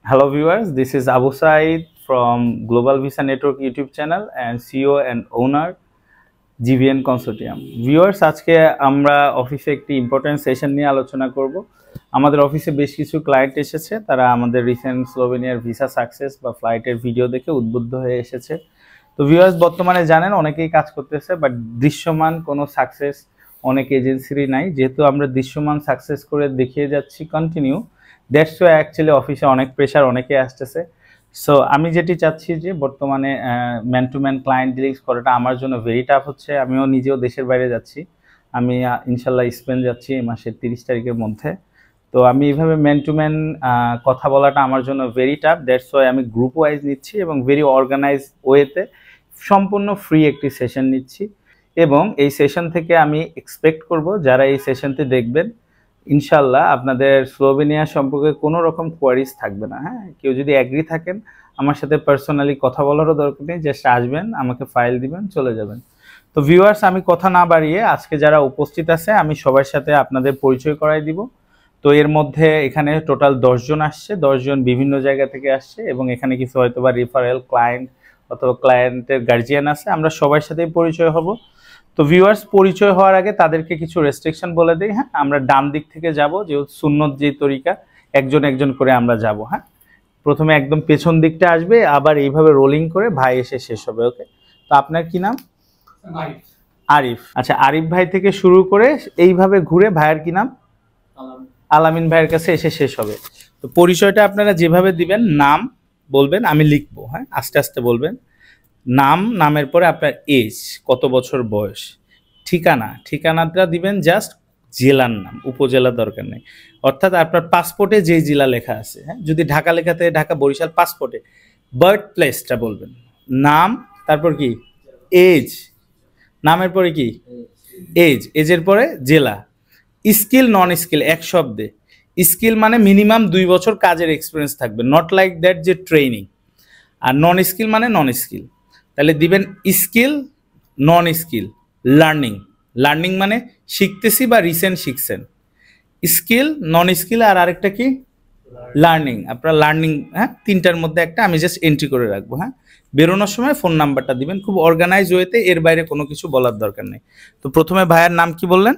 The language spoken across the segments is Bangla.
Hello viewers, this is Abu Said from Global Visa Network YouTube channel and CEO and owner GVN Consortium. Viewers, আজকে আমরা অফিসে একটি ইম্পর্টেন্ট সেশন নিয়ে আলোচনা করব। আমাদের অফিসে বেশ কিছু ক্লায়েন্ট এসেছে, তারা আমাদের রিসেন্ট স্লোভেনিয়ার ভিসা সাকসেস বা ফ্লাইটের ভিডিও দেখে উদ্বুদ্ধ হয়ে এসেছে। তো ভিউয়ার্স, বর্তমানে জানেন অনেকেই কাজ করতেছে, বাট দৃশ্যমান কোনো সাকসেস অনেক এজেন্সিরই নাই। যেহেতু আমরা দৃশ্যমান সাকসেস করে দেখিয়ে যাচ্ছি কন্টিনিউ, দ্যাটস ওয়াই অ্যাকচুয়ালি অফিসে অনেক প্রেশার অনেকে আসতেছে। সো আমি যেটি চাচ্ছি যে বর্তমানে man to man client dealings করাটা আমার জন্য ভেরি টাফ হচ্ছে। আমিও নিজেও দেশের বাইরে যাচ্ছি, আমি ইনশাল্লাহ স্পেন যাচ্ছি এই মাসের 30 তারিখের মধ্যে। তো আমি এইভাবে ম্যান টু ম্যান কথা বলাটা আমার জন্য ভেরি টাফ, দ্যাটস ওয়াই আমি গ্রুপ ওয়াইজ নিচ্ছি এবং ভেরি অর্গানাইজ ওয়েতে সম্পূর্ণ ফ্রি একটি সেশন নিচ্ছি। এবং এই সেশন থেকে আমি এক্সপেক্ট করব যারা এই সেশনটি দেখবেন, ইনশাল্লাহ আপনাদের স্লোভেনিয়া সম্পর্কে কোনো রকম কোয়ারিজ থাকবে না। হ্যাঁ, কেউ যদি অ্যাগ্রি থাকেন আমার সাথে পার্সোনালি কথা বলারও দরকার নেই, জাস্ট আসবেন, আমাকে ফাইল দিবেন, চলে যাবেন। তো ভিউয়ার্স, আমি কথা না বাড়িয়ে আজকে যারা উপস্থিত আছে আমি সবার সাথে আপনাদের পরিচয় করাই দিব। তো এর মধ্যে এখানে টোটাল 10 জন আসছে, 10 জন বিভিন্ন জায়গা থেকে আসছে এবং এখানে কিছু হয়তো বা রেফারেল ক্লায়েন্ট অথবা ক্লায়েন্টের গার্জিয়ান আছে, আমরা সবার সাথেই পরিচয় হব। তো ভিউয়ার্স, পরিচয় হওয়ার আগে তাদেরকে কিছু রেস্ট্রিকশন বলে দিই। হ্যাঁ, আমরা ডান দিক থেকে যাব, যেহেতু সুন্নত যে তরিকা, একজন একজন করে আমরা যাব। হ্যাঁ, প্রথমে একদম পেছন দিকটা আসবে, আবার এইভাবে রোলিং করে ভাই এসে শেষ হবে। ওকে, তো আপনার কি নাম? আরিফ। আচ্ছা, আরিফ ভাই থেকে শুরু করে এইভাবে ঘুরে ভাইয়ের কি নাম? আলামিন ভাইয়ের কাছে এসে শেষ হবে। তো পরিচয়টা আপনারা যেভাবে দিবেন, নাম বলবেন, আমি লিখবো। হ্যাঁ, আস্তে আস্তে বলবেন। নাম, নামের পরে আপনার এজ, কত বছর বয়স, ঠিকানাটা দিবেন জাস্ট জেলার নাম, উপজেলা দরকার নেই। অর্থাৎ আপনার পাসপোর্টে যেই জেলা লেখা আছে, হ্যাঁ, যদি ঢাকা লেখা থাকে ঢাকা, বরিশাল, পাসপোর্টে বার্থ প্লেসটা বলবেন। নাম, তারপর কি এজ, নামের পরে কি এজ, এজের পরে জেলা। স্কিল, নন স্কিল এক শব্দে। স্কিল মানে মিনিমাম 2 বছর কাজের এক্সপিরিয়েন্স থাকবে, নট লাইক দ্যাট যে ট্রেনিং। আর নন স্কিল মানে নন স্কিল, তাহলে দিবেন স্কিল, নন স্কিল, লার্নিং। লার্নিং মানে শিখতেছি বা রিসেন্ট শিখছেন। স্কিল, নন স্কিল আর আরেকটা কি লার্নিং। আপনার লার্নিং, হ্যাঁ, তিনটার মধ্যে একটা আমি জাস্ট এন্ট্রি করে রাখবো। হ্যাঁ, বেরোনোর সময় ফোন নাম্বারটা দিবেন, খুব অর্গানাইজ ওয়েতে, এর বাইরে কোনো কিছু বলার দরকার নেই। তো প্রথমে ভাইয়ের নাম কি বললেন?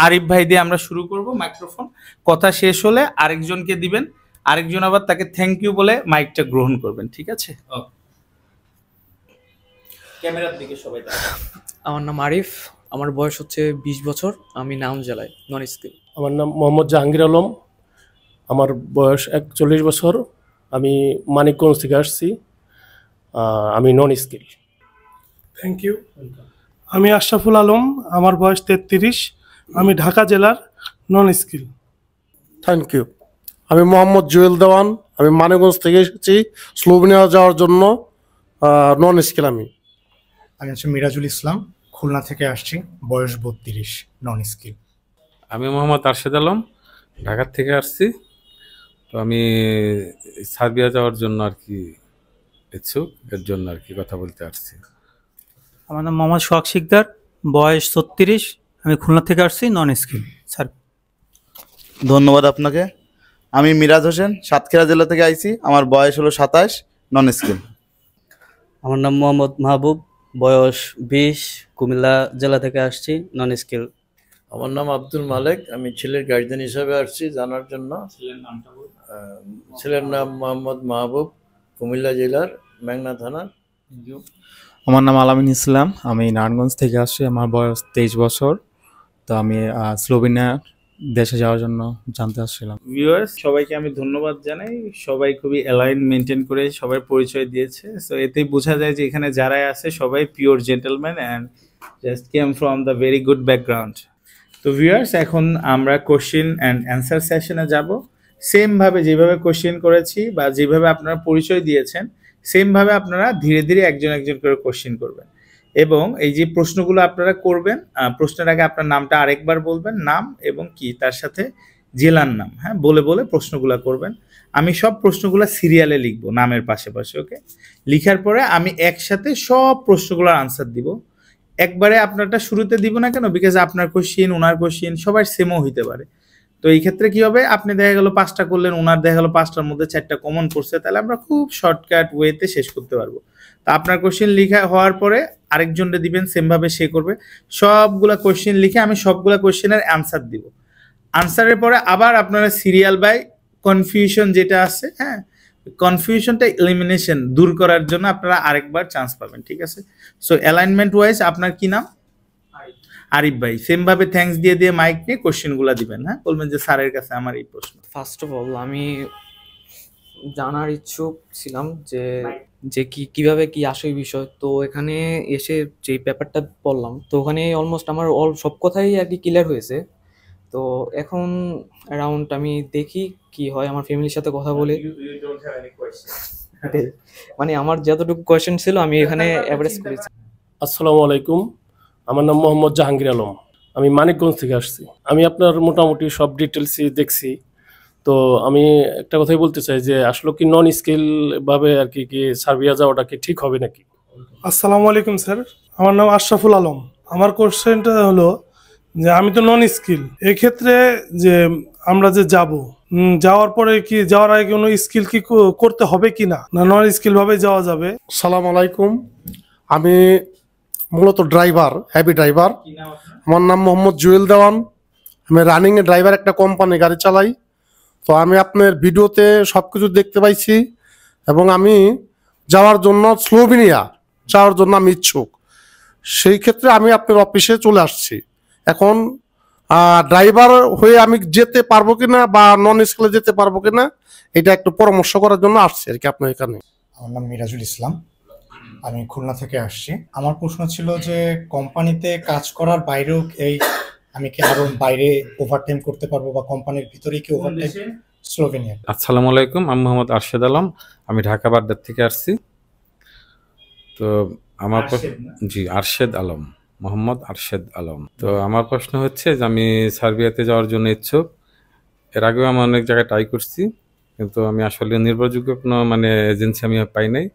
আরিফ ভাই দিয়ে আমরা শুরু করব। মাইক্রোফোন, কথা শেষ হলে আরেকজনকে দিবেন, আরেকজন আবার তাকে থ্যাংক ইউ বলে মাইকটা গ্রহণ করবেন। ঠিক আছে? ক্যামেরার দিকে সবাই। আমার নাম আরিফ, আমার বয়স হচ্ছে 20 বছর, আমি নাউন জেলায়, নন স্কিল। আমার নাম মোহাম্মদ জাহাঙ্গীর আলম, আমার বয়স 41 বছর, আমি মানিকগঞ্জ থেকে আসছি, আমি নন স্কিল। Thank you. আমি আশরাফুল আলম, আমার বয়স 33, আমি ঢাকা জেলার, নন স্কিল। Thank you. আমি মোহাম্মদ জুয়েল দেওয়ান, আমি মানিকগঞ্জ থেকে এসেছি স্লোভেনিয়া যাওয়ার জন্য, নন স্কিল। আমি হচ্ছে মিরাজুল ইসলাম, খুলনা থেকে আসছি, বয়স 32, নন স্কিল। আমি মোহাম্মদ আরশেদ আলম, ঢাকার থেকে আসছি। তো আমি সার্বিয়া যাওয়ার জন্য আর কি ইচ্ছুক, এর জন্য আর কি কথা বলতে আসছি। আমার নাম মোহাম্মদ সোহাগ শিকদার, বয়স 36, আমি খুলনা থেকে আসছি, নন স্কিল। স্যার, ধন্যবাদ আপনাকে। আমি মিরাজ হোসেন, সাতক্ষীরা জেলা থেকে আইছি, আমার বয়স হলো 27, নন স্কিল। আমার নাম মোহাম্মদ মাহবুব, বয়স 20, কুমিল্লা জেলা থেকে আসছি, নন স্কিল। আমার নাম আব্দুল মালেক, আমি ছেলের গার্জিয়ান হিসাবে আসছি জানার জন্য। ছেলের নাম মোহাম্মদ মাহবুব, কুমিল্লা জেলার, মেঘনা থানা। আমার নাম আলামিন ইসলাম, আমি নারায়ণগঞ্জ থেকে আসছি, আমার বয়স 23 বছর। তো আমি স্লোভেনিয়া দেশে যাওয়ার জন্য জানতে আসছিলাম। ভিউয়ার্স, সবাইকে আমি ধন্যবাদ জানাই, সবাই খুবই অ্যালাইন মেনটেন করে সবার পরিচয় দিয়েছে। সো এতেই বোঝা যায় যে এখানে যারাই আছে সবাই pure gentleman and just came from the very good background. তো ভিউয়ার্স, এখন আমরা কোশ্চেন অ্যান্ড অ্যান্সার সেশনে যাব। সেমভাবে যেভাবে কোশ্চেন করেছি বা যেভাবে আপনারা পরিচয় দিয়েছেন, সেমভাবে আপনারা ধীরে ধীরে একজন একজন করে কোশ্চেন করবেন। এবং এই যে প্রশ্নগুলো আপনারা করবেন, প্রশ্নের আগে আপনার নামটা আরেকবার বলবেন, নাম এবং কি তার সাথে জেলার নাম, হ্যাঁ, বলে বলে প্রশ্নগুলো করবেন। আমি সব প্রশ্নগুলো সিরিয়ালে লিখবো নামের পাশে পাশে। ওকে, লিখার পরে আমি একসাথে সব প্রশ্নগুলোর আনসার দিব। একবারে আপনারটা শুরুতে দিব না কেন, বিকজ আপনার কোশ্চেন, ওনার কোশ্চেন সবার সেমও হইতে পারে। তো এই ক্ষেত্রে কি হবে, আপনি দেখা গেল 5টা করলেন, ওনার দেখা গেল 5টার মধ্যে 4টা কমন পড়ছে, তাহলে আমরা খুব শর্টকাট ওয়েতে শেষ করতে পারবো। তো আপনার কোশ্চেন লেখা হওয়ার পরে আরেকজনকে দিবেন, সেম ভাবে সে করবে। সবগুলা কোশ্চেন লিখে আমি সবগুলা কোশ্চেনের অ্যান্সার দিব। আনসারের পরে আবার আপনারা সিরিয়াল বাই কনফিউশন যেটা আছে, হ্যাঁ, কনফিউশনটা এলিমিনেশন দূর করার জন্য আপনারা আরেকবার চান্স পাবেন, ঠিক আছে? সো অ্যালাইনমেন্ট ওয়াইজ আপনার কি নাম? আরিফ ভাই। সেম ভাবে থ্যাঙ্কস দিয়ে দিয়ে মাইক নিয়ে কোশ্চেনগুলো দিবেন, হ্যাঁ, বলবেন যে স্যারের কাছে আমার এই প্রশ্ন। ফার্স্ট অফ অল আমি জানার ইচ্ছুক ছিলাম যে যে কিভাবে কি আসে এই বিষয়। তো এখানে এসে যে পেপারটা পড়লাম, তো ওখানে অলমোস্ট আমার সব কথাই আর কি ক্লিয়ার হয়েছে। তো এখন অ্যারাউন্ড আমি দেখি কি হয়, আমার ফ্যামিলির সাথে কথা বলে। মানে আমার যতটুকু কোয়েশ্চেন ছিল আমি এখানে অ্যাভারেজ করেছি। আসসালামু আলাইকুম, আমার নাম মোহাম্মদ জাহাঙ্গীর আলম, আমি মানিকগঞ্জ থেকে আসছি। আমি আপনার মোটামুটি সব ডিটেলসই দেখছি। তো আমি একটা কথাই বলতে চাই যে আসলে কি নন স্কিল ভাবে আর কি সার্বিয়া যাওয়াটা কি ঠিক হবে নাকি? আসসালামু আলাইকুম স্যার, আমার নাম আশরাফুল আলম। আমার কোশ্চেনটা হলো যে আমি তো নন স্কিল, এক্ষেত্রে যে আমরা যে যাব, যাওয়ার পরে কি যাওয়ার আগে কোনো স্কিল কি করতে হবে কি না, না নন স্কিল ভাবে যাওয়া যাবে? সালাম আলাইকুম, আমি মূলত ড্রাইভার, হেভি ড্রাইভার। আমার নাম মোহাম্মদ জুয়েল দেওয়ান। আমি রানিংয়ে ড্রাইভার, একটা কোম্পানি গাড়ি চালাই। তো আমি আপনার ভিডিওতে সব কিছু দেখতে পাইছি এবং আমি যাওয়ার জন্য স্লোভেনিয়া যাওয়ার জন্য আমি ইচ্ছুক। সেই ক্ষেত্রে আমি আপনার অফিসে চলে আসছি। এখন ড্রাইভার হয়ে আমি যেতে পারবো কিনা বা নন স্কুলে যেতে পারবো কিনা, এটা একটু পরামর্শ করার জন্য আসছি আর কি আপনার এখানে। আমার নাম মিরাজুল ইসলাম, আমি খুলনা থেকে আসছি। আমার প্রশ্ন ছিল যে কোম্পানিতে কাজ করার বাইরেও আমি কি আরো বাইরে ওভারটাইম করতে পারবো বা কোম্পানির ভিতরেই কি ওভারটাইম? স্লোভেনিয়া। আসসালামু আলাইকুম, আমি মোহাম্মদ আরশেদ আলম, আমি ঢাকা বাড্ডার থেকে আসছি। তো আমার জি আরশেদ আলম, মোহাম্মদ আরশেদ আলম। তো আমার প্রশ্ন হচ্ছে যে আমি সার্বিয়াতে যাওয়ার জন্য ইচ্ছুক। এর আগেও আমি অনেক জায়গায় ট্রাই করছি, কিন্তু আমি আসলে নির্ভরযোগ্য কোনো মানে এজেন্সি আমি পাই নাই,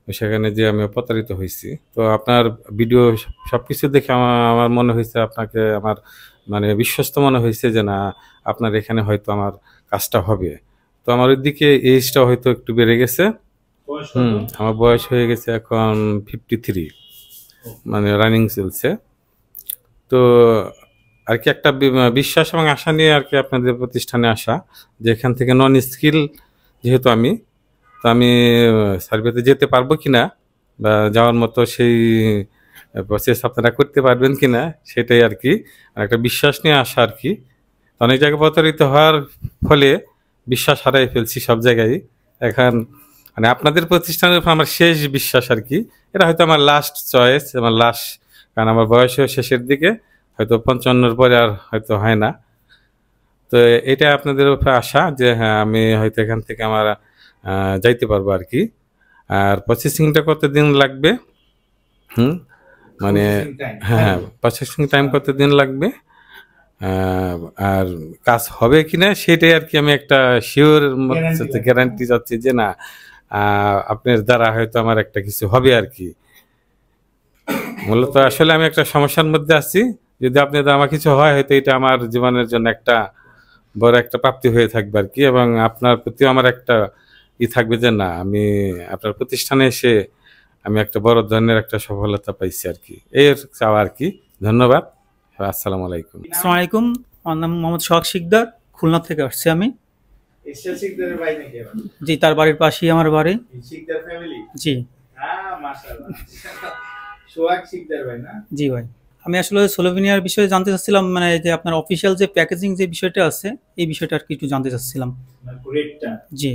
সেখানে যে আমি প্রতারিত হয়েছি। তো আপনার ভিডিও সবকিছু দেখে আমার মনে হয়েছে আপনাকে আমার মানে বিশ্বস্ত মনে হয়েছে যে না, আপনার এখানে হয়তো আমার কাজটা হবে। তো আমার ওই দিকে এজটা হয়তো একটু বেড়ে গেছে। আমার বয়স হয়ে গেছে এখন 53, মানে রানিং চলছে। তো আর কি একটা বিশ্বাস এবং আশা নিয়ে আর কি আপনাদের প্রতিষ্ঠানে আসা, যে এখান থেকে নন স্কিল যেহেতু আমি, তো আমি সার্বিয়াতে যেতে পারবো কিনা বা যাওয়ার মতো সেই প্রসেস আপনারা করতে পারবেন কিনা, সেটাই আর কি একটা বিশ্বাস নিয়ে আসা আর কি। অনেক জায়গায় প্রতারিত হওয়ার ফলে বিশ্বাস হারাই ফেলছি সব জায়গায়। এখন মানে আপনাদের প্রতিষ্ঠানের উপর আমার শেষ বিশ্বাস আর কি। এটা হয়তো আমার লাস্ট চয়েস, আমার লাস্ট, কারণ আমার বয়সের শেষের দিকে, হয়তো 55-র পরে আর হয়তো হয় না। তো এটা আপনাদের উপরে আশা যে হ্যাঁ আমি হয়তো এখান থেকে আমার যাইতে পারবো আর কি। আর প্রসেসিংটা কতদিন লাগবে? মানে হ্যাঁ, প্রসেসিং টাইম কতদিন লাগবে, আর কাজ হবে কিনা সেটাই আর কি আমি একটা শিওর গ্যারান্টি চাচ্ছি যে না আপনার দ্বারা হয়তো আমার একটা কিছু হবে আর কি। মূলত আসলে আমি একটা সমস্যার মধ্যে আছি, যদি আপনার দ্বারা আমার কিছু হয় হয়তো এটা আমার জীবনের জন্য একটা বড় একটা প্রাপ্তি হয়ে থাকবে আর কি, এবং আপনার প্রতিও আমার একটা থাকবে যে না আমি আপনার প্রতিষ্ঠানে এসে আমি একটা বড় ধরনের একটা সফলতা পাইছি আর কি, এর চাওয়া আর কি। ধন্যবাদ, আসসালামু আলাইকুম। আসসালামু আলাইকুম, আমার নাম মোহাম্মদ সোহাগ শিকদার, খুলনা থেকে আসছি আমি। জি, তার বাড়ির পাশেই আমার বাড়ি। জি জি ভাই, আমি আসলে স্লোভেনিয়ার বিষয়ে জানতে চাচ্ছিলাম, মানে যে আপনার অফিসিয়াল যে প্যাকেজিং যে বিষয়টা আছে এই বিষয়টা আর কি একটু জানতে চাচ্ছিলাম। জি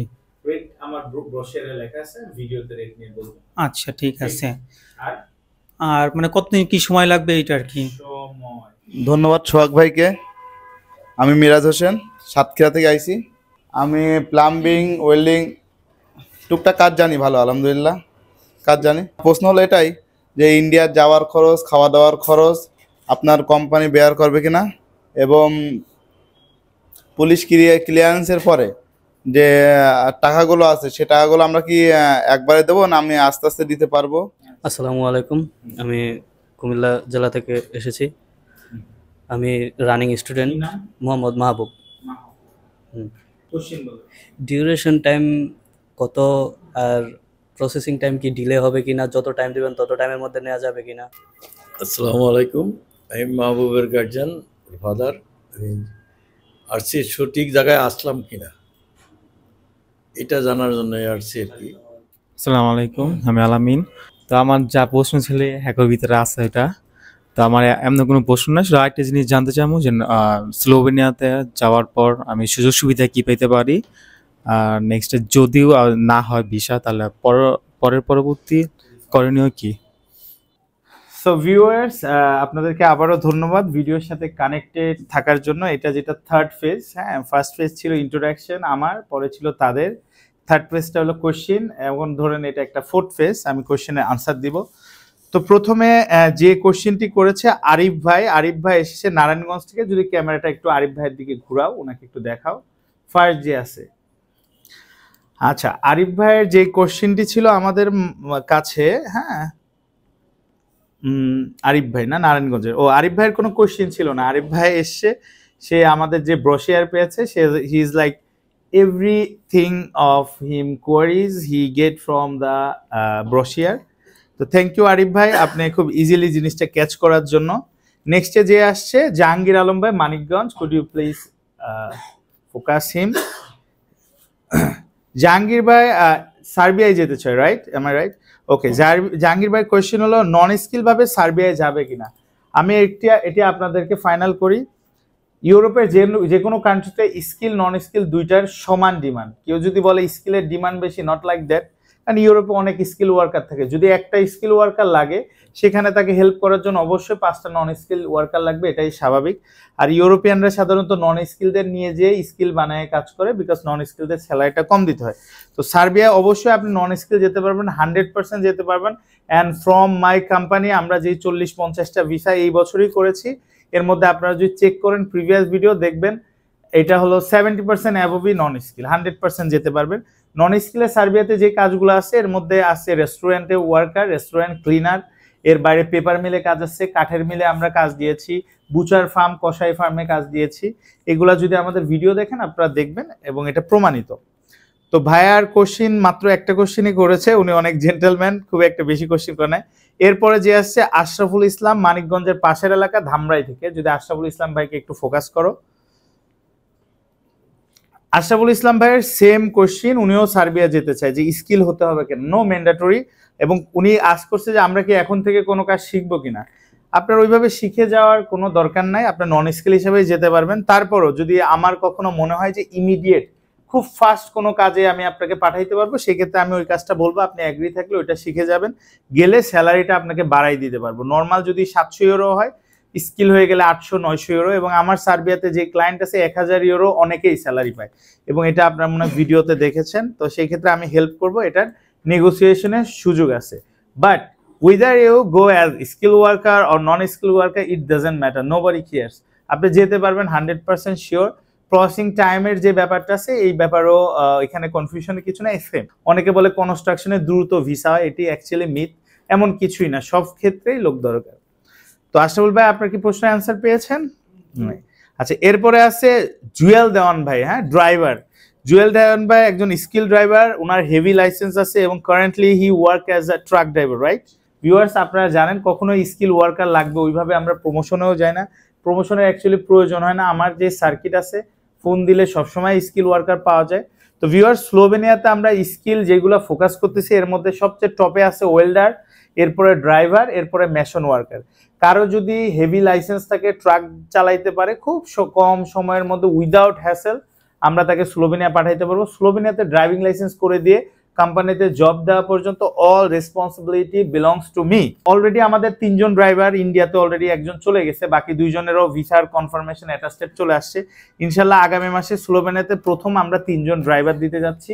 আমার ব্রোশারে লেখা আছে, ভিডিওতে রেট নিয়ে বলবো। আচ্ছা ঠিক আছে। আর মানে কতদিন কি সময় লাগবে এটা আর কি? ধন্যবাদ সোহাগ ভাইকে। আমি মিরাজ হোসেন, সাতক্ষীরা থেকে আইছি। আমি প্লাম্বিং, ওয়েল্ডিং টুকটাক কাজ জানি, ভালো আলহামদুলিল্লাহ কাজ জানি। প্রশ্ন হলো এটাই যে ইন্ডিয়ার যাওয়ার খরচ, খাওয়া দাওয়ার খরচ আপনার কোম্পানি বেয়ার করবে কিনা, এবং পুলিশ ক্লিয়ারেন্সের পরে যে টাকাগুলো আছে সে টাকাগুলো আমরা কি একবারে দেবো না আমি আস্তে আস্তে দিতে পারবো? আসসালামু আলাইকুম, আমি কুমিল্লা জেলা থেকে এসেছি। আমি রানিং স্টুডেন্ট মোহাম্মদ মাহবুব। কোশ্চেন বলো। ডিউরেশন টাইম কত, আর প্রসেসিং টাইম কি ডিলে হবে কিনা, যত টাইম দিবেন তত টাইমের মধ্যে নেওয়া যাবে কিনা? আসসালামু আলাইকুম, আমি মাহবুবের গার্জিয়ান ফাদার। আমি আসছি সঠিক জায়গায় আসলাম কিনা এটা জানার জন্য আসছি আর কি। আসসালামু আলাইকুম, আমি আলামিন। তো আমার যা প্রশ্ন ছিল হ্যাকের ভিতরে আছে এটা, তো আমার এমন কোনো প্রশ্ন না, শুধু আরেকটা জিনিস জানতে চাবো যে স্লোভেনিয়াতে যাওয়ার পর আমি সুযোগ সুবিধা কি পেতে পারি, আর নেক্সট যদিও না হয় ভিসা, তাহলে পরবর্তী করণীয় কি? সো ভিউয়ার্স, আপনাদেরকে আবারও ধন্যবাদ ভিডিওর সাথে কানেক্টেড থাকার জন্য। এটা যেটা থার্ড ফেজ, হ্যাঁ, ফার্স্ট ফেজ ছিল ইন্ট্রোডাকশন আমার, পরে ছিল তাদের, থার্ড ফেজটা হলো কোশ্চেন, এবং ধরেন এটা একটা ফোর্থ ফেজ, আমি কোশ্চেনের আনসার দিব। তো প্রথমে যে কোশ্চেনটি করেছে আরিফ ভাই এসেছে নারায়ণগঞ্জ থেকে। যদি ক্যামেরাটা একটু আরিফ ভাইয়ের দিকে ঘুরাও, ওনাকে একটু দেখাও। ফার্স্ট যে আছে, আচ্ছা, আরিফ ভাইয়ের যে কোশ্চেনটি ছিল আমাদের কাছে, হ্যাঁ, আরিফ ভাই না নারায়ণগঞ্জের, ও আরিফ ভাইয়ের কোনো কোশ্চেন ছিল না। আরিফ ভাই এসছে, সে আমাদের যে ব্রোশিয়ার পেয়েছে, সে he is like everything of him queries he get from the brochure. তো থ্যাংক ইউ আরিফ ভাই, আপনি খুব ইজিলি জিনিসটা ক্যাচ করার জন্য। নেক্সটে যে আসছে জাহাঙ্গীর আলম ভাই Manikganj, could you please focus him. Jahangir ভাই সার্বিয়ায় যেতে চায়, right? Am I right? Okay, Jahangir ভাই কোয়েশ্চেন হলো নন স্কিল ভাবে সার্বিয়ায় যাবে কিনা। আমি এটি আপনাদেরকে ফাইনাল করি। ইউরোপের যে কোনো কান্ট্রিতে স্কিল নন স্কিল দুইটার সমান ডিমান্ড। কেউ যদি বলে স্কিলের ডিমান্ড বেশি, নট লাইক দ্যাট, কারণ ইউরোপে অনেক স্কিল ওয়ার্কার থাকে। যদি একটা স্কিল ওয়ার্কার লাগে, সেখানে তাকে হেল্প করার জন্য অবশ্যই 5টা নন স্কিল ওয়ার্কার লাগবে, এটাই স্বাভাবিক। আর ইউরোপিয়ানরা সাধারণত নন স্কিলদের নিয়ে যেয়ে স্কিল বানায় কাজ করে, বিকজ নন স্কিলদের স্যালারিটা কম দিতে হয়। তো সার্বিয়া অবশ্যই আপনি নন স্কিল যেতে পারবেন, 100% যেতে পারবেন। অ্যান্ড ফ্রম মাই কোম্পানি আমরা যেই 40-50টা ভিসা এই বছরই করেছি, এর মধ্যে আপনারা যদি চেক করেন প্রিভিয়াস ভিডিও দেখবেন, এটা হলো 70% অ্যাবভই নন স্কিল, 100% যেতে পারবেন। নন স্কিলে সার্বিয়াতে যে কাজগুলো আছে, এর মধ্যে আছে রেস্টুরেন্টে ওয়ার্কার, রেস্টুরেন্ট ক্লিনার, এর বাইরে পেপার মিলে কাজ আছে, কাঠের মিলে আমরা কাজ দিয়েছি, বুচার ফার্ম, কসাই ফার্মে কাজ দিয়েছি। এগুলা যদি আমাদের ভিডিও দেখেন আপনারা দেখবেন, এবং এটা প্রমাণিত। তো ভাইয়ার কোশ্চিন মাত্র একটা কোশ্চিনই করেছে, উনি অনেক জেন্টেলম্যান, খুব একটা বেশি কোশ্চিন করে নাই। এরপরে যে আসছে আশরাফুল ইসলাম, মানিকগঞ্জের পাশের এলাকা ধামরাই থেকে। যদি আশরাফুল ইসলাম ভাইকে একটু ফোকাস করো। আশরাফুল ইসলাম ভাইয়ের সেম কোশ্চিন, উনিও সার্বিয়া যেতে চায়, যে স্কিল হতে হবে কেন, নো ম্যান্ডেটরি। এবং উনি আস্ক করছে যে আমরা কি এখন থেকে কোনো কাজ শিখবো কিনা। আপনার ওইভাবে শিখে যাওয়ার কোনো দরকার নাই, আপনার নন স্কিল হিসেবেই যেতে পারবেন। তারপরও যদি আমার কখনো মনে হয় যে ইমিডিয়েট খুব ফাস্ট কোনো কাজে আমি আপনাকে পাঠাইতে পারবো, সেক্ষেত্রে আমি ওই কাজটা বলবো, আপনি অ্যাগ্রি থাকলে ওইটা শিখে যাবেন, গেলে স্যালারিটা আপনাকে বাড়াই দিতে পারবো। নর্মাল যদি 700 ইউরো হয়, স্কিল হয়ে গেলে 800-900 ইউরো। এবং আমার সার্বিয়াতে যে ক্লায়েন্ট আছে 1000 ইউরো অনেকেই স্যালারি পায়, এবং এটা আপনার মনে হয় ভিডিওতে দেখেছেন। তো সেই ক্ষেত্রে আমি হেল্প করবো, এটার নেগোসিয়েশনের সুযোগ আছে। But whether you go as skill worker or non skill worker, it doesn't matter, nobody cares. আপনি যেতে পারবেন 100% শিওর। প্রসেসিং টাইমের যে ব্যাপারটা আছে, এই ব্যাপারও এখানে কনফিউশনের কিছু না। সেম, অনেকে বলে কনস্ট্রাকশনে দ্রুত ভিসা হয়, এটি অ্যাকচুয়ালি মিথ, এমন কিছুই না, সব ক্ষেত্রেই লোক দরকার। তো আশরাফুল ভাই, আপনার কি প্রশ্নের অ্যান্সার পেয়েছেন? আচ্ছা, এরপরে আছে জুয়েল দেওয়ান ভাই, হ্যাঁ, ড্রাইভার। জুয়েল দেওয়ান ভাই একজন স্কিল ড্রাইভার, ওনার হেভি লাইসেন্স আছে, এবং currently he work as a truck driver, right? Viewers, আপনারা জানেন কখনো স্কিল ওয়ার্কার লাগবে ওইভাবে আমরা প্রমোশনেও যাই না, প্রমোশনের অ্যাকচুয়ালি প্রয়োজন হয় না। আমার যে সার্কিট আছে, ফোন দিলে সবসময় স্কিল ওয়ার্কার পাওয়া যায়। তো ভিউয়ার্স, স্লোভেনিয়াতে আমরা স্কিল যেগুলো ফোকাস করতেছি, এর মধ্যে সবচেয়ে টপে আছে ওয়েল্ডার, এরপরে ড্রাইভার, এরপরে মেশন ওয়ার্কার। কারো যদি হেভি লাইসেন্স থাকে, ট্রাক চালাইতে পারে, খুব কম সময়ের মধ্যে উইদাউট হ্যাসেল আমরা তাকে স্লোভেনিয়া পাঠাইতে পারবো। স্লোভেনিয়াতে ড্রাইভিং লাইসেন্স করে দিয়ে কোম্পানিতে জব দেওয়া পর্যন্ত all responsibility belongs to me. Already আমাদের 3 জন ড্রাইভার, ইন্ডিয়াতে অলরেডি একজন চলে গেছে, বাকি 2 জনেরও ভিসার কনফার্মেশন অ্যাটাস্টেড চলে আসছে। ইনশাল্লাহ আগামী মাসে স্লোভেনিয়াতে প্রথম আমরা 3 জন ড্রাইভার দিতে যাচ্ছি।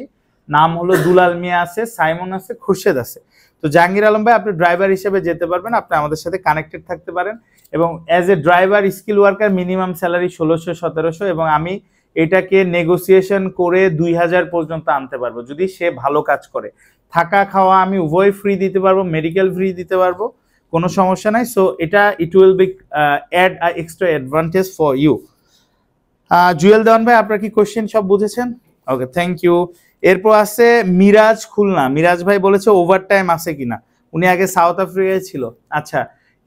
নাম হলো দুলাল মিয়া আছে, সাইমন আছে, খুরশেদ আছে। তো জাহাঙ্গীর আলম ভাই, আপনি ড্রাইভার হিসেবে যেতে পারবেন, আপনি আমাদের সাথে কানেক্টেড থাকতে পারেন। এবং as a driver skill worker minimum salary 1600-1700, এবং আমি এটাকে নেগোসিয়েশন করে 2000 পর্যন্ত আনতে পারবো যদি সে ভালো কাজ করে। থাকা খাওয়া আমি উভয় ফ্রি দিতে পারবো, মেডিকেল ফ্রি দিতে পারবো, কোনো সমস্যা নাই। সো এটা it will be add a extra advantage for you. Jewel Dewan ভাই, আপনার কি কোশ্চেন সব বুঝেছেন? Okay, thank you. এরপর আছে মিরাজ খুলনা। মিরাজ ভাই বলেছে ওভারটাইম আছে কিনা, উনি আগে সাউথ আফ্রিকায় ছিল। আচ্ছা,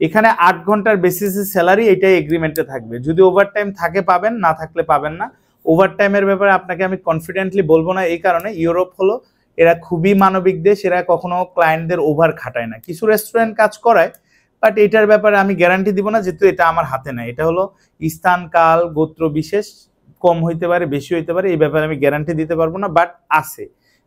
এখানে 8 ঘন্টার বেসিসে স্যালারি, এটাই এগ্রিমেন্টে থাকবে। যদি ওভারটাইম থাকে পাবেন, না থাকলে পাবেন না। ওভারটাইমের ব্যাপারে আপনাকে আমি কনফিডেন্টলি বলবো না, এই কারণে ইউরোপ হলো এরা খুবই মানবিক দেশ, এরা কখনো ক্লায়েন্টদের ওভার খাটায় না। কিছু রেস্টুরেন্ট কাজ করায়, বাট এটার ব্যাপারে আমি গ্যারান্টি দিব না, যেহেতু এটা আমার হাতে নাই। এটা হলো স্থান, কাল, গোত্র বিশেষ, কম হইতে পারে, বেশি হইতে পারে, এই ব্যাপারে আমি গ্যারান্টি দিতে পারবো না, বাট আছে।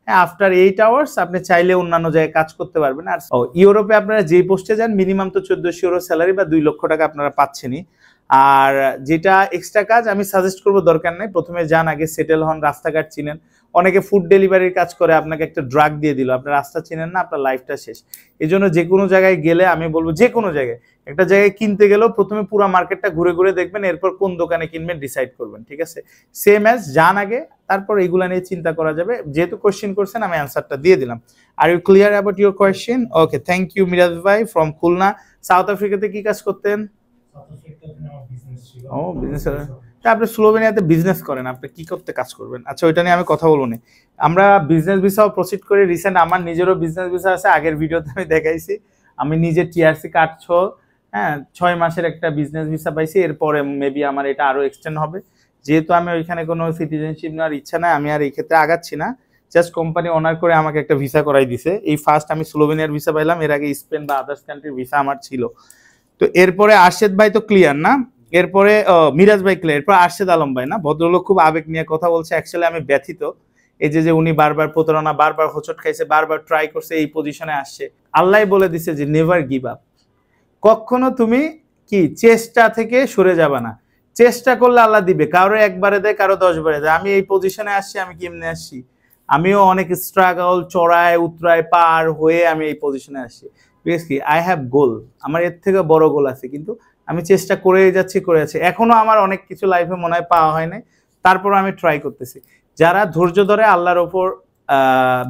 হ্যাঁ, আফটার 8 আওয়ার্স আপনি চাইলে অন্যান্য জায়গায় কাজ করতে পারবেন। আর ইউরোপে আপনারা যেই পোস্টে যান মিনিমাম তো 1400 ইউরো স্যালারি বা 2 লক্ষ টাকা আপনারা পাচ্ছেনই। আর যেটা এক্সট্রা কাজ আমি সাজেস্ট করবো, দরকার নেই, প্রথমে যান, আগে সেটেল হন, রাস্তাঘাট চিনেন। অনেকে ফুড ডেলিভারির কাজ করে, আপনাকে একটা ড্রাগ দিয়ে দিল, আপনার রাস্তা চিনেন না, আপনার লাইফটা শেষ। এই জন্য যে কোনো জায়গায় গেলে আমি বলবো, যে কোনো জায়গায় একটা জায়গায় কিনতে গেলেও প্রথমে পুরো মার্কেটটা ঘুরে ঘুরে দেখবেন, এরপর কোন দোকানে কিনবেন ডিসাইড করবেন, ঠিক আছে? সেম অ্যাজ যান আগে, তারপর এগুলা নিয়ে চিন্তা করা যাবে। যেহেতু কোশ্চেন করছেন আমি অ্যান্সারটা দিয়ে দিলাম। Are you clear about your question? Okay, thank you Miraj ভাই ফ্রম খুলনা। সাউথ আফ্রিকাতে কি কাজ করতেন? ও, বিজনেস। আপনি স্লোভেনিয়াতে বিজনেস করেন, আপনি কি করতে কাজ করবেন? আচ্ছা, ওইটা নিয়ে আমি কথা বলবো না। আমরা বিজনেস ভিসাও প্রসিড করি। রিসেন্ট আমার নিজেরও বিজনেস ভিসা আছে, আগের ভিডিওতে আমি দেখাইছি। আমি নিজে টিআরসি কার্ড 6 মাসের একটা বিজনেস ভিসা পাইছি। এরপরে মেবি আমার এটা আরো এক্সটেন্ড হবে, যেহেতু আমি ওইখানে কোনো সিটিজেনশিপ নেওয়ার ইচ্ছা নাই, আমি আর এই ক্ষেত্রে আগাচ্ছি না। জাস্ট কোম্পানি অনার করে আমাকে একটা ভিসা করাই দিছে। এই ফার্স্ট আমি স্লোভেনিয়ার ভিসা পাইলাম, এর আগে স্পেন বা আদার্স কান্ট্রির ভিসা আমার ছিল। তো এরপরে আরশেদ ভাই তো ক্লিয়ার না, এরপরে মিরাজ ভাই ক্লিয়ার, এরপর আরশেদ আলম ভাই না, ভদ্রলোক খুব আবেগ নিয়ে কথা বলছে। অ্যাকচুয়ালি আমি ব্যথিত, এই যে উনি বারবার প্রতারণা, বারবার হোঁচট খাইছে, বারবার ট্রাই করছে, এই পজিশনে আসছে। আল্লাহ বলে দিছে যে নেভার গিভ আপ, কখনো তুমি কি চেষ্টা থেকে সরে যাবা না। চেষ্টা করলে আল্লাহ দিবে, কারো একবারে দেয়, কারো 10 বারে দেয়। আমি এই পজিশনে আসছি, আমি কেমনে আসছি? আমিও অনেক স্ট্রাগল, চড়ায় উতরায় পার হয়ে আমি এই পজিশনে আসছি। বিকজ কি, আই হ্যাভ গোল, আমার এর থেকে বড় গোল আছে, কিন্তু আমি চেষ্টা করে যাচ্ছি, করে যাচ্ছি। এখনো আমার অনেক কিছু লাইফে মনে হয় পাওয়া হয় নাই, তারপর আমি ট্রাই করতেছি। যারা ধৈর্য ধরে, আল্লাহর ওপর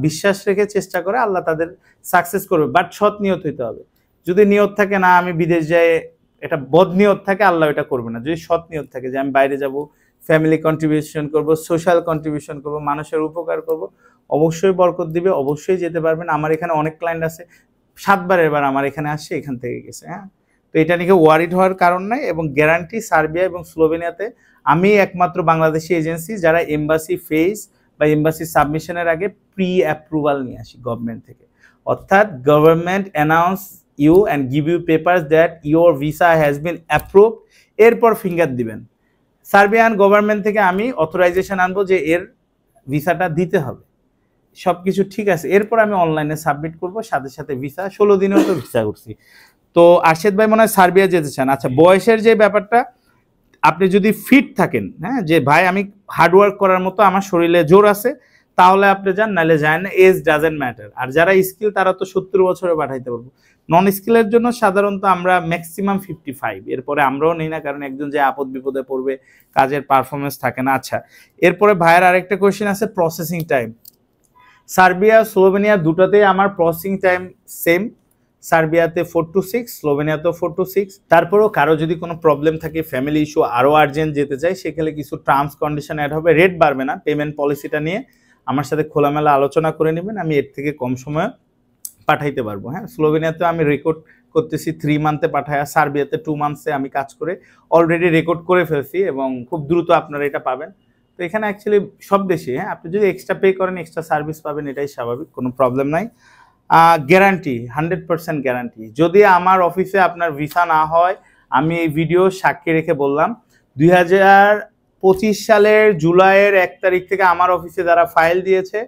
বিশ্বাস রেখে চেষ্টা করে, আল্লাহ তাদের সাকসেস করবে, বাট সৎ নিয়ত হইতে হবে। যদি নিয়ত থাকে না আমি বিদেশ যাই, এটা বদ নিয়ত থাকে, আল্লাহ এটা করবে না। যদি সৎ নিয়ত থাকে যে আমি বাইরে যাব, ফ্যামিলি কন্ট্রিবিউশন করব, সোশ্যাল কন্ট্রিবিউশন করব, মানুষের উপকার করব, অবশ্যই বরকত দিবে, অবশ্যই যেতে পারবেন। আমার এখানে অনেক ক্লায়েন্ট আছে 7 বারের বার আমার এখানে আসছে, এখান থেকে গেছে। হ্যাঁ, তো এটা নিয়ে ওয়ারিড হওয়ার কারণ নাই। এবং গ্যারান্টি সার্বিয়া এবং স্লোভেনিয়াতে আমি একমাত্র বাংলাদেশি এজেন্সি যারা এমবাসি ফেজ বা এমবাসি সাবমিশনের আগে প্রি অ্যাপ্রুভাল নিয়ে আসি গভর্নমেন্ট থেকে। অর্থাৎ government announce you and give you papers that your visa has been approved, এরপর ফিঙ্গার দিবেন। সার্বিয়ান গভর্নমেন্ট থেকে আমি অথরাইজেশন আনবো যে এর ভিসাটা দিতে হবে, সব কিছু ঠিক আছে, এরপর আমি অনলাইনে সাবমিট করব, সাথে সাথে ভিসা। 16 দিনেও তো ভিসা করছি। তো আরশেদ ভাই মনে হয় সার্বিয়া যেতে চান। আচ্ছা, বয়সের যে ব্যাপারটা, আপনি যদি ফিট থাকেন, হ্যাঁ, যে ভাই আমি হার্ডওয়ার্ক করার মতো আমার শরীরে জোর আছে, তাহলে আপনি যান, নাহলে যায় না। Age doesn't matter. আর যারা স্কিল তারা তো 70 বছরে পাঠাইতে পারবো। নন স্কিলের জন্য সাধারণত আমরা ম্যাক্সিমাম 55, এরপরে আমরাও নেই না, কারণ একজন যে আপদ বিপদে পড়বে, কাজের পারফরমেন্স থাকে না। আচ্ছা, এরপরে ভাইয়ের আরেকটা কোয়েশ্চেন আছে প্রসেসিং টাইম। সার্বিয়া স্লোভেনিয়া দুটাতেই আমার প্রসেসিং টাইম সেম। সার্বিয়াতে 4 to 6, স্লোভেনিয়াতেও 4 to 6। তারপরেও কারো যদি কোনো প্রবলেম থাকে, ফ্যামিলি ইস্যু, আরও আর্জেন্ট যেতে চাই, সেখানে কিছু টার্মস কন্ডিশন অ্যাড হবে। রেট বাড়বে না, পেমেন্ট পলিসিটা নিয়ে আমার সাথে খোলামেলা আলোচনা করে নেবেন, আমি এর থেকে কম সময়ে পাঠাইতে পারবো। হ্যাঁ, স্লোভেনিয়াতে আমি রেকর্ড করতেছি 3 মান্থে পাঠায়, সার্বিয়াতে 2 মান্থসে আমি কাজ করে অলরেডি রেকর্ড করে ফেলছি, এবং খুব দ্রুত আপনারা এটা পাবেন। তো এখানে অ্যাকচুয়ালি সব দেশে, হ্যাঁ, আপনি যদি এক্সট্রা পে করেন এক্সট্রা সার্ভিস পাবেন, এটাই স্বাভাবিক, কোনো প্রবলেম নাই। Guarantee 100% guarantee. যদি আমার অফিসে আপনার ভিসা না হয়, আমি এই ভিডিও সাক্ষী রেখে বললাম, 2025 সালের জুলাইয়ের 1 তারিখ থেকে আমার অফিসে যারা ফাইল দিয়েছে,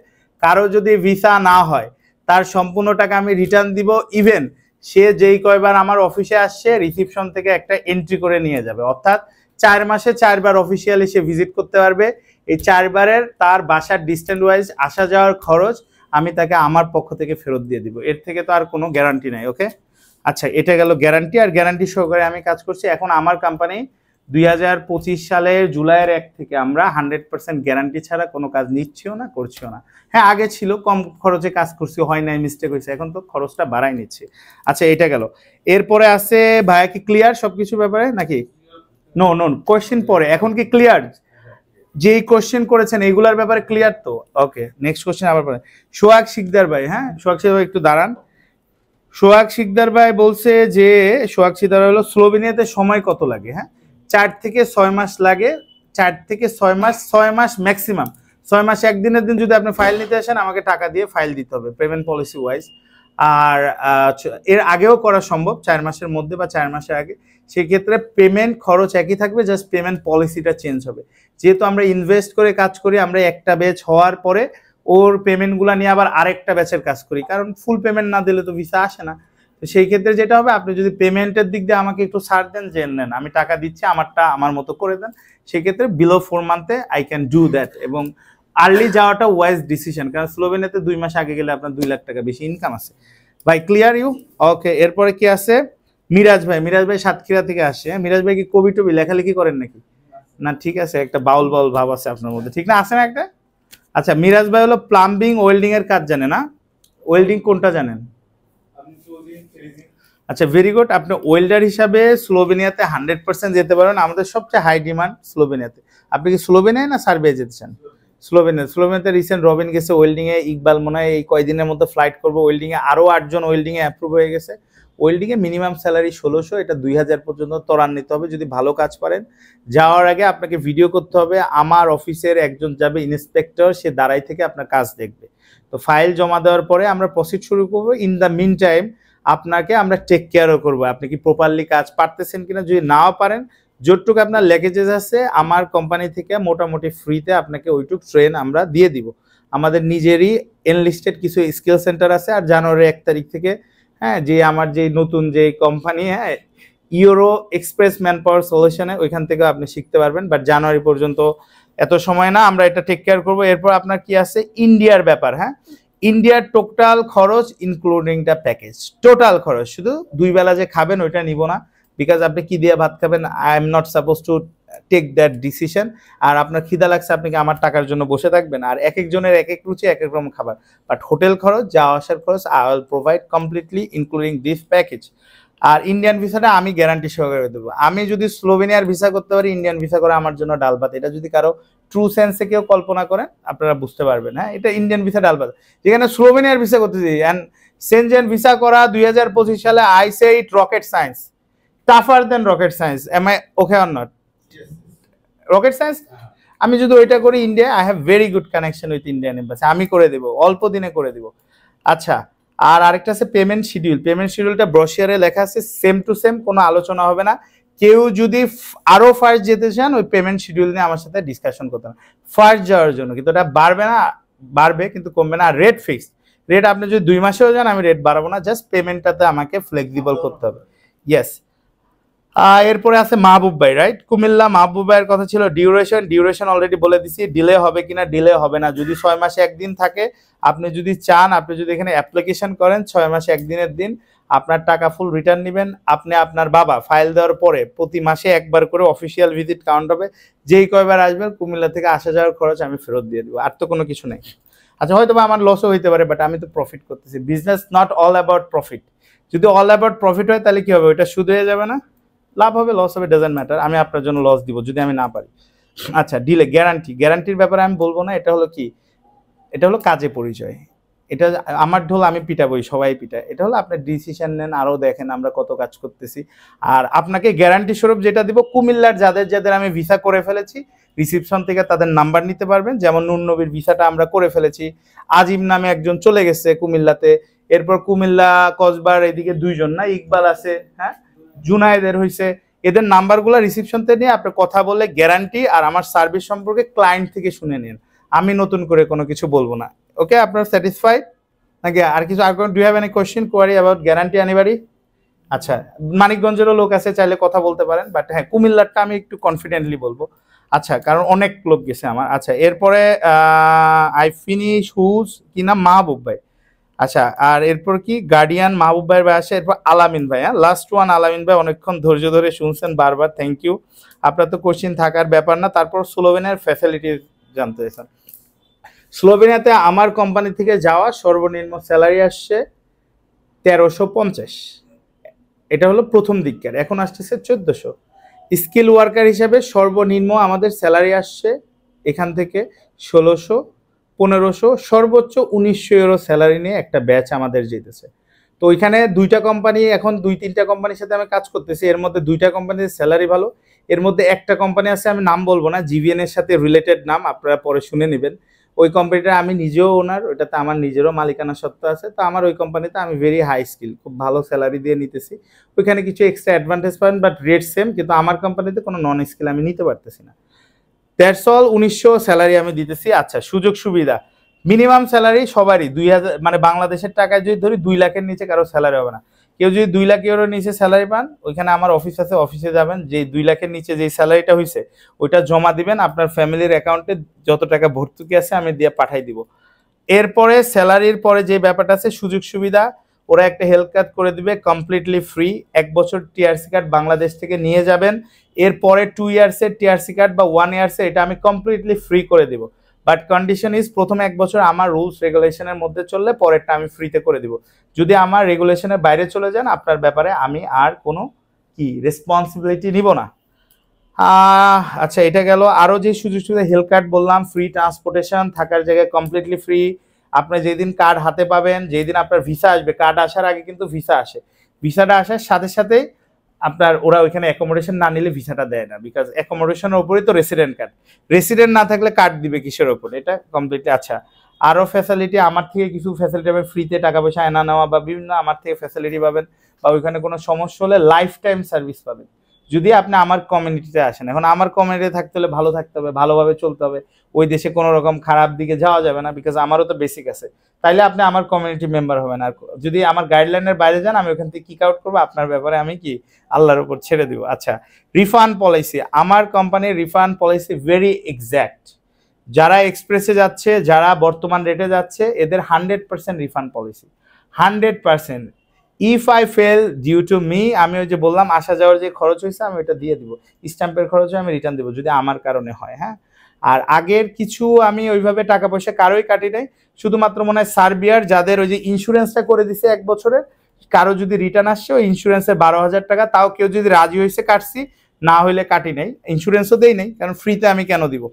কারো যদি ভিসা না হয় তার সম্পূর্ণ টাকা আমি রিটার্ন দিব। ইভেন সে যেই কয়বার আমার অফিসে আসছে, রিসিপশন থেকে একটা এন্ট্রি করে নিয়ে যাবে। অর্থাৎ 4 মাসে 4 বার অফিসিয়ালি সে ভিজিট করতে পারবে। এই 4 বারের তার বাসার ডিস্টেন্স ওয়াইজ আসা যাওয়ার খরচ আমি তাকে আমার পক্ষ থেকে ফেরত দিয়ে দিব। এর থেকে তো আর কোনো গ্যারান্টি নাই। ওকে, আচ্ছা, এটা গেল গ্যারান্টি। আর গ্যারান্টি সহকারে আমি কাজ করছি। এখন আমার কোম্পানি 2025 সালের জুলাইয়ের 1 থেকে আমরা 100% গ্যারান্টি ছাড়া কোনো কাজ নিচ্ছিও না, করছিও না। হ্যাঁ, আগে ছিল কম খরচে কাজ করছি, হয় নাই, মিস্টেক হয়েছে, এখন তো খরচটা বাড়াই নিচ্ছে। আচ্ছা, এটা গেল। এরপরে আছে ভাইয়া কি ক্লিয়ার সবকিছু ব্যাপারে নাকি? নো কোয়েশ্চেন পরে, এখন কি ক্লিয়ার? যেই কোশ্চেন করেছেন এইগুলার ব্যাপারে ক্লিয়ার তো? ওকে, নেক্সট কোশ্চেন আবার পড়েন। সোহাগ শিকদার ভাই, হ্যাঁ সোহাগ শিকদার ভাই একটু দাঁড়ান। সোহাগ শিকদার ভাই বলছে যে সোহাগ শিকদার হলো স্লোভেনিয়াতে সময় কত লাগে? হ্যাঁ 4 থেকে 6 মাস লাগে, 4 থেকে 6 মাস ম্যাক্সিমাম। 6 মাস একদিনের দিন যদি আপনি ফাইল নিতে আসেন আমাকে টাকা দিয়ে ফাইল দিতে হবে পেমেন্ট পলিসি ওয়াইজ। আর এর আগেও করা সম্ভব 4 মাসের মধ্যে বা 4 মাসের আগে। সেক্ষেত্রে পেমেন্ট খরচ একই থাকবে, জাস্ট পেমেন্ট পলিসিটা চেঞ্জ হবে। যেহেতু আমরা ইনভেস্ট করে কাজ করি, আমরা একটা ব্যাচ হওয়ার পরে ওর পেমেন্টগুলো নিয়ে আবার আরেকটা ব্যাচের কাজ করি, কারণ ফুল পেমেন্ট না দিলে তো ভিসা আসে না। তো সেই ক্ষেত্রে যেটা হবে, আপনি যদি পেমেন্টের দিক দিয়ে আমাকে একটু ছাড় দেন যে নেন আমি টাকা দিচ্ছি, আমারটা আমার মতো করে দেন, সেক্ষেত্রে বিলো 4 মান্থে আই ক্যান ডু দ্যাট। এবং আর্লি যাওয়াটা ওয়াইজ ডিসিশন, কারণ স্লোভেনিয়াতে 2 মাস আগে গেলে আপনার 2 লাখ টাকা বেশি ইনকাম আছে। ভাই ক্লিয়ার ইউ? ওকে, এরপরে কি আছে? মিরাজ ভাই। মিরাজ ভাই সাতক্ষীরা থেকে আসে। মিরাজ ভাই কি কবি টবি লেখালেখি করেন নাকি? না ঠিক আছে, একটা বাউল বাউল ভাব আছে আপনার মধ্যে, ঠিক না? আছে না একটা? আচ্ছা, মিরাজ ভাই হলো প্লাম্বিং ওয়েল্ডিং এর কাজ জানে না? ওয়েল্ডিং কোনটা জানেন? আচ্ছা ভেরি গুড। আপনি ওয়েল্ডার হিসাবে স্লোভেনিয়াতে 100% যেতে পারবেন। আমাদের সবচেয়ে হাই ডিমান্ড স্লোভেনিয়াতে। আপনি কি স্লোভেনিয়ায় না সার্বিয়া যেতে চান? স্লোভেনিয়াতে রিসেন্ট রবিন গেছে ওয়েল্ডিং এ, ইকবাল মনে হয় এই কয়দিনের মধ্যে ফ্লাইট করবো ওয়েল্ডিং এ, আরো 8 জন ওয়েল্ডিং এ অ্যাপ্রুভ হয়ে গেছে। ওয়েল্ডিং এ মিনিমাম স্যালারি 1600, এটা 2000 পর্যন্ত ত্বরান্বিত হবে যদি ভালো কাজ পারেন। যাওয়ার আগে আপনাকে ভিডিও করতে হবে, আমার অফিসের একজন যাবে ইন্সপেক্টর, সে দাঁড়াই থেকে আপনার কাজ দেখবে। তো ফাইল জমা দেওয়ার পরে আমরা প্রসিড শুরু করবো। ইন দ্য মিন টাইম আপনাকে আমরা টেক কেয়ারও করবো, আপনি কি প্রপারলি কাজ পারতেছেন কিনা। যদি নাও পারেন, যতটুকু আপনার ল্যাকেজেস আছে আমার কোম্পানি থেকে মোটামুটি ফ্রিতে আপনাকে ওইটুক ট্রেন আমরা দিয়ে দিব। আমাদের নিজেরই এনলিস্টেড কিছু স্কিল সেন্টার আছে। আর জানুয়ারি 1 তারিখ থেকে হ্যাঁ যে আমার যে নতুন যে কোম্পানি, হ্যাঁ ইউরো এক্সপ্রেস ম্যান পাওয়ার সলিউশনে, ওইখান থেকে আপনি শিখতে পারবেন। বাট জানুয়ারি পর্যন্ত এত সময় না, আমরা এটা টেক কেয়ার করবো। এরপর আপনার কি আছে? ইন্ডিয়ার ব্যাপার। হ্যাঁ ইন্ডিয়ার টোটাল খরচ ইনক্লুডিং দ্য প্যাকেজ, টোটাল খরচ, শুধু 2 বেলা যে খাবেন ওইটা নিব না, বিকজ আপনি কি দিয়ে ভাত খাবেন I am not suppose to take that decision. আর আপনার খিদা লাগছে, আপনি কি আমার টাকার জন্য বসে থাকবেন? আর এক একজনের এক এক রুচি, এক এক রকম খাবার। বাট হোটেল খরচ, যাওয়া আসার খরচ I will provide completely including this package. আর ইন্ডিয়ান ভিসাটা আমি গ্যারান্টি সহকারে দেবো। আমি যদি স্লোভেনিয়ার ভিসা করতে পারি, ইন্ডিয়ান ভিসা করা আমার জন্য ডাল ভাত। এটা যদি কারো ট্রু সেন্সে কেউ কল্পনা করেন আপনারা বুঝতে পারবেন। হ্যাঁ এটা ইন্ডিয়ান ভিসা ডাল ভাত। যেখানে স্লোভেনিয়ার ভিসা করতেছি অ্যান্ড সেনজেন ভিসা করা 2025 সালে, I say it rocket science, tougher than rocket science. Am I okay or not? Rocket science আমি যদি ওইটা করি India, I have very good connection with Indian embassy, আমি করে দেবো, অল্প দিনে করে দেবো। আচ্ছা, আর আরেকটা আছে পেমেন্ট শিডিউল। পেমেন্ট শিডিউলটা ব্রোশিয়ারে লেখা আছে, সেম টু সেম, কোনো আলোচনা হবে না। কেউ যদি আরো ফার্স্ট যেতে চান ওই পেমেন্ট শিডিউল নিয়ে আমার সাথে ডিসকাশন করতে হবে ফার্স্ট যাওয়ার জন্য। কিন্তু ওটা বাড়বে না, বাড়বে কিন্তু কমবে না। আর রেট ফিক্সড রেট, আপনি যদি 2 মাসেও যান আমি রেট বাড়াবো না, জাস্ট পেমেন্টটাতে আমাকে ফ্লেক্সিবল করতে হবে। ইয়েস। এরপরে আছে মাহবুব ভাই, রাইট? কুমিল্লা মাহবুব ভাইয়ের কথা ছিল ডিউরেশন অলরেডি বলে দিছি। ডিলে হবে কিনা? ডিলে হবে না। যদি 6 মাসে 1 দিন থাকে, আপনি যদি চান, আপনি যদি এখানে অ্যাপ্লিকেশন করেন 6 মাসে 1 দিনের দিন, আপনার টাকা ফুল রিটার্ন নেবেন। আপনি আপনার বাবা ফাইল দেওয়ার পরে প্রতি মাসে একবার করে অফিসিয়াল ভিজিট কাউন্ট হবে। যেই কয়বার আসবেন কুমিল্লা থেকে আসা যাওয়ার খরচ আমি ফেরত দিয়ে দেবো, আর তো কোনো কিছু নেই। আচ্ছা হয়তো বা আমার লসও হইতে পারে, বাট আমি তো প্রফিট করতেছি। Business not all about profit. যদি অল অ্যাবাউট প্রফিট হয় তাহলে কি হবে? ওইটা সুদ হয়ে যাবে না? লাভ হবে লস হবে ডাজন্ট ম্যাটার, আমি আপনার জন্য লস দিব যদি আমি না পারি। আচ্ছা ডিলে গ্যারান্টির ব্যাপারে আমি বলবো না। এটা হলো কি? এটা হলো কাজে পরিচয়। এটা আমার ঢোল আমি পিটাবই, সবাই পিটায়। এটা হলো আপনার ডিসিশন নেন, আরও দেখেন আমরা কত কাজ করতেছি। আর আপনাকে গ্যারান্টি স্বরূপ যেটা দিব, কুমিল্লার যাদের আমি ভিসা করে ফেলেছি, রিসিপশন থেকে তাদের নাম্বার নিতে পারবেন। যেমন নুন নবীর ভিসাটা আমরা করে ফেলেছি, আজিম নামে একজন চলে গেছে কুমিল্লাতে। এরপর কুমিল্লা কসবার এদিকে 2 জন না, ইকবাল আছে, হ্যাঁ জুনায়েদের হয়েছে। এদের নাম্বারগুলো রিসিপশন থেকে নিয়ে আপনি কথা বলে গ্যারান্টি আর আমার সার্ভিস সম্পর্কে ক্লায়েন্ট থেকে শুনে নিন। আমি নতুন করে কোনো কিছু বলবো না। ওকে, আপনার স্যাটিসফাইড নাকি আর কিছু? আর do have any question query about guarantee anybody? আচ্ছা, মানিকগঞ্জেরও লোক আছে, চাইলে কথা বলতে পারেন। বাট হ্যাঁ কুমিল্লারটা আমি একটু কনফিডেন্টলি বলবো। আচ্ছা, কারণ অনেক লোক গেছে আমার। আচ্ছা এরপরে আই ফিনিশ হুজ কি নাম? মাহবুব ভাই। আচ্ছা, আর এরপর কি গার্ডিয়ান মাহবুব ভাইয়ের ভাই আসে। এরপর আলামিন ভাই, হ্যাঁ লাস্ট ওয়ান আলামিন ভাই, অনেকক্ষণ ধৈর্য ধরে শুনছেন বারবার, থ্যাংক ইউ। আপনার তো কোশ্চিন থাকার ব্যাপার না। তারপর স্লোভেনিয়ার ফ্যাসিলিটি জানতে চাইছেন। স্লোভেনিয়াতে আমার কোম্পানি থেকে যাওয়া সর্বনিম্ন স্যালারি আসছে 1350। এটা হলো প্রথম দিককার, এখন আসতেছে 1400। স্কিল ওয়ার্কার হিসাবে সর্বনিম্ন আমাদের স্যালারি আসছে এখান থেকে 1600, 1500, সর্বোচ্চ 1900 ইউরো স্যালারি নিয়ে একটা ব্যাচ আমাদের যেতেছে। তো ওইখানে 2টা কোম্পানি, এখন 2-3টা কোম্পানির সাথে আমি কাজ করতেছি। এর মধ্যে 2টা কোম্পানির স্যালারি ভালো, এর মধ্যে একটা কোম্পানি আছে, আমি নাম বলবো না, জিভিএন এর সাথে রিলেটেড নাম, আপনারা পরে শুনে নেবেন। ওই কোম্পানিটা আমি নিজেও ওনার, ওইটাতে আমার নিজেরও মালিকানা সত্ত্ব আছে। তো আমার ওই কোম্পানিতে আমি ভেরি হাই স্কিল, খুব ভালো স্যালারি দিয়ে নিতেছি। ওইখানে কিছু এক্সট্রা অ্যাডভান্টেজ পাবেন, বাট রেট সেম, কিন্তু আমার কোম্পানিতে কোনো নন স্কিল আমি নিতে পারতেছি না। That's all. 1900 স্যালারি আমি দিতেছি। আচ্ছা, সুযোগ সুবিধা, মিনিমাম স্যালারি সবারই 2000, মানে বাংলাদেশের টাকায় যদি ধরি 2 লাখের নিচে কারো স্যালারি হবে না। কেউ যদি 2 লাখ ইউরোর নিচে স্যালারি পান, ওইখানে আমার অফিস আছে, অফিসে যাবেন, যে 2 লাখের নিচে যে স্যালারিটা হয়েছে ওইটা জমা দিবেন, আপনার ফ্যামিলির অ্যাকাউন্টে যত টাকা ভর্তুকি আছে আমি দিয়ে পাঠাই দিব। এরপরে স্যালারির পরে যে ব্যাপারটা আছে সুযোগ সুবিধা, ওরা একটা হেলথ কার্ড করে দিবে কমপ্লিটলি ফ্রি। 1 বছর টিআরসি কার্ড বাংলাদেশ থেকে নিয়ে যাবেন, এরপরে 2 ইয়ার্সের টিআরসি কার্ড বা 1 ইয়ার্সের, এটা আমি কমপ্লিটলি ফ্রি করে দিব। বাট কন্ডিশন ইজ, প্রথম 1 বছর আমার রুলস রেগুলেশনের মধ্যে চললে পরেরটা আমি ফ্রিতে করে দিব। যদি আমার রেগুলেশনের বাইরে চলে যান, আপনার ব্যাপারে আমি আর কোনো রেসপন্সিবিলিটি নিব না। আচ্ছা, এটা গেল। আরও যে সুযোগ সুবিধা, হেলথ কার্ড বললাম, ফ্রি ট্রান্সপোর্টেশন, থাকার জায়গায় কমপ্লিটলি ফ্রি। আপনি যেদিন কার্ড হাতে পাবেন, যেদিন আপনার ভিসা আসবে, কার্ড আসার আগে কিন্তু ভিসা আসে, ভিসাটা আসার সাথে সাথেই আপনার ওরা ওইখানে অ্যাকোমোডেশন না নিলে ভিসাটা দেয় না, বিকজ অ্যাকোমোডেশনের উপরেই তো রেসিডেন্ট কার্ড, রেসিডেন্ট না থাকলে কার্ড দিবে কিসের ওপর, এটা কমপ্লিটলি। আচ্ছা, আরও ফ্যাসিলিটি, আমার থেকে কিছু ফ্যাসিলিটি পাবেন, ফ্রিতে টাকা পয়সা এনা নেওয়া বা বিভিন্ন আমার থেকে ফ্যাসিলিটি পাবেন, বা ওইখানে কোনো সমস্যা হলে লাইফ টাইম সার্ভিস পাবেন যদি আপনি আমার কমিউনিটিতে আসেন। এখন আমার কমিউনিটিতে থাকতে হলে ভালো থাকতে হবে, ভালোভাবে চলতে হবে, ওই দেশে কোনো রকম খারাপ দিকে যাওয়া যাবে না, বিকজ আমারও তো বেসিক আছে, তাইলে আপনি আমার কমিউনিটি মেম্বার হবেন। আর যদি আমার গাইডলাইনের বাইরে যান, আমি ওখান থেকে কিক আউট করবো, আপনার ব্যাপারে আমি আল্লাহর উপর ছেড়ে দিব। আচ্ছা, রিফান্ড পলিসি, আমার কোম্পানির রিফান্ড পলিসি ভেরি এক্স্যাক্ট। যারা এক্সপ্রেসে যাচ্ছে, যারা বর্তমান রেটে যাচ্ছে, এদের 100% refund policy, 100%। If I fail due to me, আমি ওই যে বললাম আসা যাওয়ার যে খরচ হয়েছে আমি ওটা দিয়ে দিব, স্ট্যাম্পের খরচও আমি রিটার্ন দেবো যদি আমার কারণে হয়। হ্যাঁ, আর আগের কিছু আমি ওইভাবে টাকা পয়সা কারোই কাটি নাই, শুধুমাত্র মনে হয় সার্বিয়ার যাদের ওই যে ইন্স্যুরেন্সটা করে দিছে 1 বছরের, কারো যদি রিটার্ন আসছে ওই ইন্স্যুরেন্সের 12,000 টাকা, তাও কেউ যদি রাজি হয়েছে কাটছি, না হইলে কাটি নাই, ইন্স্যুরেন্সও দেই নাই, কারণ ফ্রিতে আমি কেন দিব।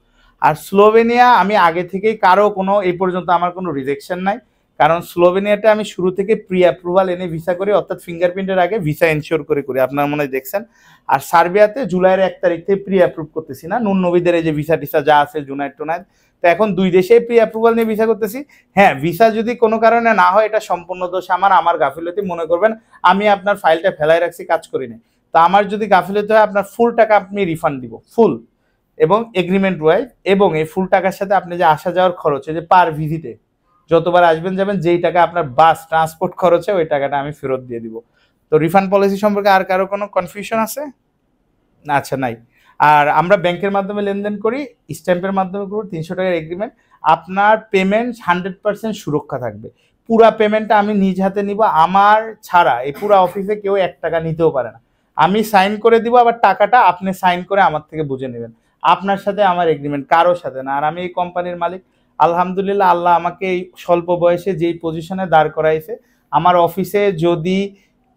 আর স্লোভেনিয়া আমি আগে থেকেই কারো কোনো, এই পর্যন্ত আমার কোনো রিজেকশন নাই, কারণ স্লোভেনিয়াতে আমি শুরু থেকে প্রি অ্যাপ্রুভাল এনে ভিসা করি, অর্থাৎ ফিঙ্গারপ্রিন্টের আগে ভিসা এনশিওর করে করি, আপনার মনে হয় দেখছেন। আর সার্বিয়াতে জুলাইয়ের 1 তারিখ থেকে প্রি অ্যাপ্রুভ করতেছি না, নুন নবীদের এই যে ভিসা টিসা যা আছে জুনাইট টুনাইট, তো এখন 2 দেশেই প্রি অ্যাপ্রুভাল নিয়ে ভিসা করতেছি। হ্যাঁ, ভিসা যদি কোনো কারণে না হয়, এটা সম্পূর্ণ দোষ আমার গাফিলতি, মনে করবেন আমি আপনার ফাইলটা ফেলাই রাখছি, কাজ করি না। তো আমার যদি গাফিলতি হয়, আপনার ফুল টাকা আপনি রিফান্ড দিব, ফুল, এবং এগ্রিমেন্ট ওয়াইজ, এবং এই ফুল টাকার সাথে আপনি যে আসা যাওয়ার খরচ, এই যে পার ভিজিটে যতবার আসবেন যাবেন, যেই টাকা আপনার বাস ট্রান্সপোর্ট খরচে, ওই টাকাটা আমি ফেরত দিয়ে দিব। তো রিফান্ড পলিসি সম্পর্কে আর কারো কোনো কনফিউশন আছে? না, আচ্ছা, নাই। আর আমরা ব্যাংকের মাধ্যমে লেনদেন করি, স্ট্যাম্পের মাধ্যমে করব, 300 টাকার এগ্রিমেন্ট। আপনার পেমেন্ট 100% সুরক্ষা থাকবে, পুরা পেমেন্টটা আমি নিজ হাতে নিব, আমার ছাড়া এই পুরো অফিসে কেউ 1 টাকা নিতেও পারে না, আমি সাইন করে দিব, আবার টাকাটা আপনি সাইন করে আমার থেকে বুঝে নেবেন, আপনার সাথে আমার এগ্রিমেন্ট, কারোর সাথে না। আর আমি এই কোম্পানির মালিক, আলহামদুলিল্লাহ, আল্লাহ আমাকে এই স্বল্প বয়সে যেই পজিশনে দাঁড় করাইছে, আমার অফিসে যদি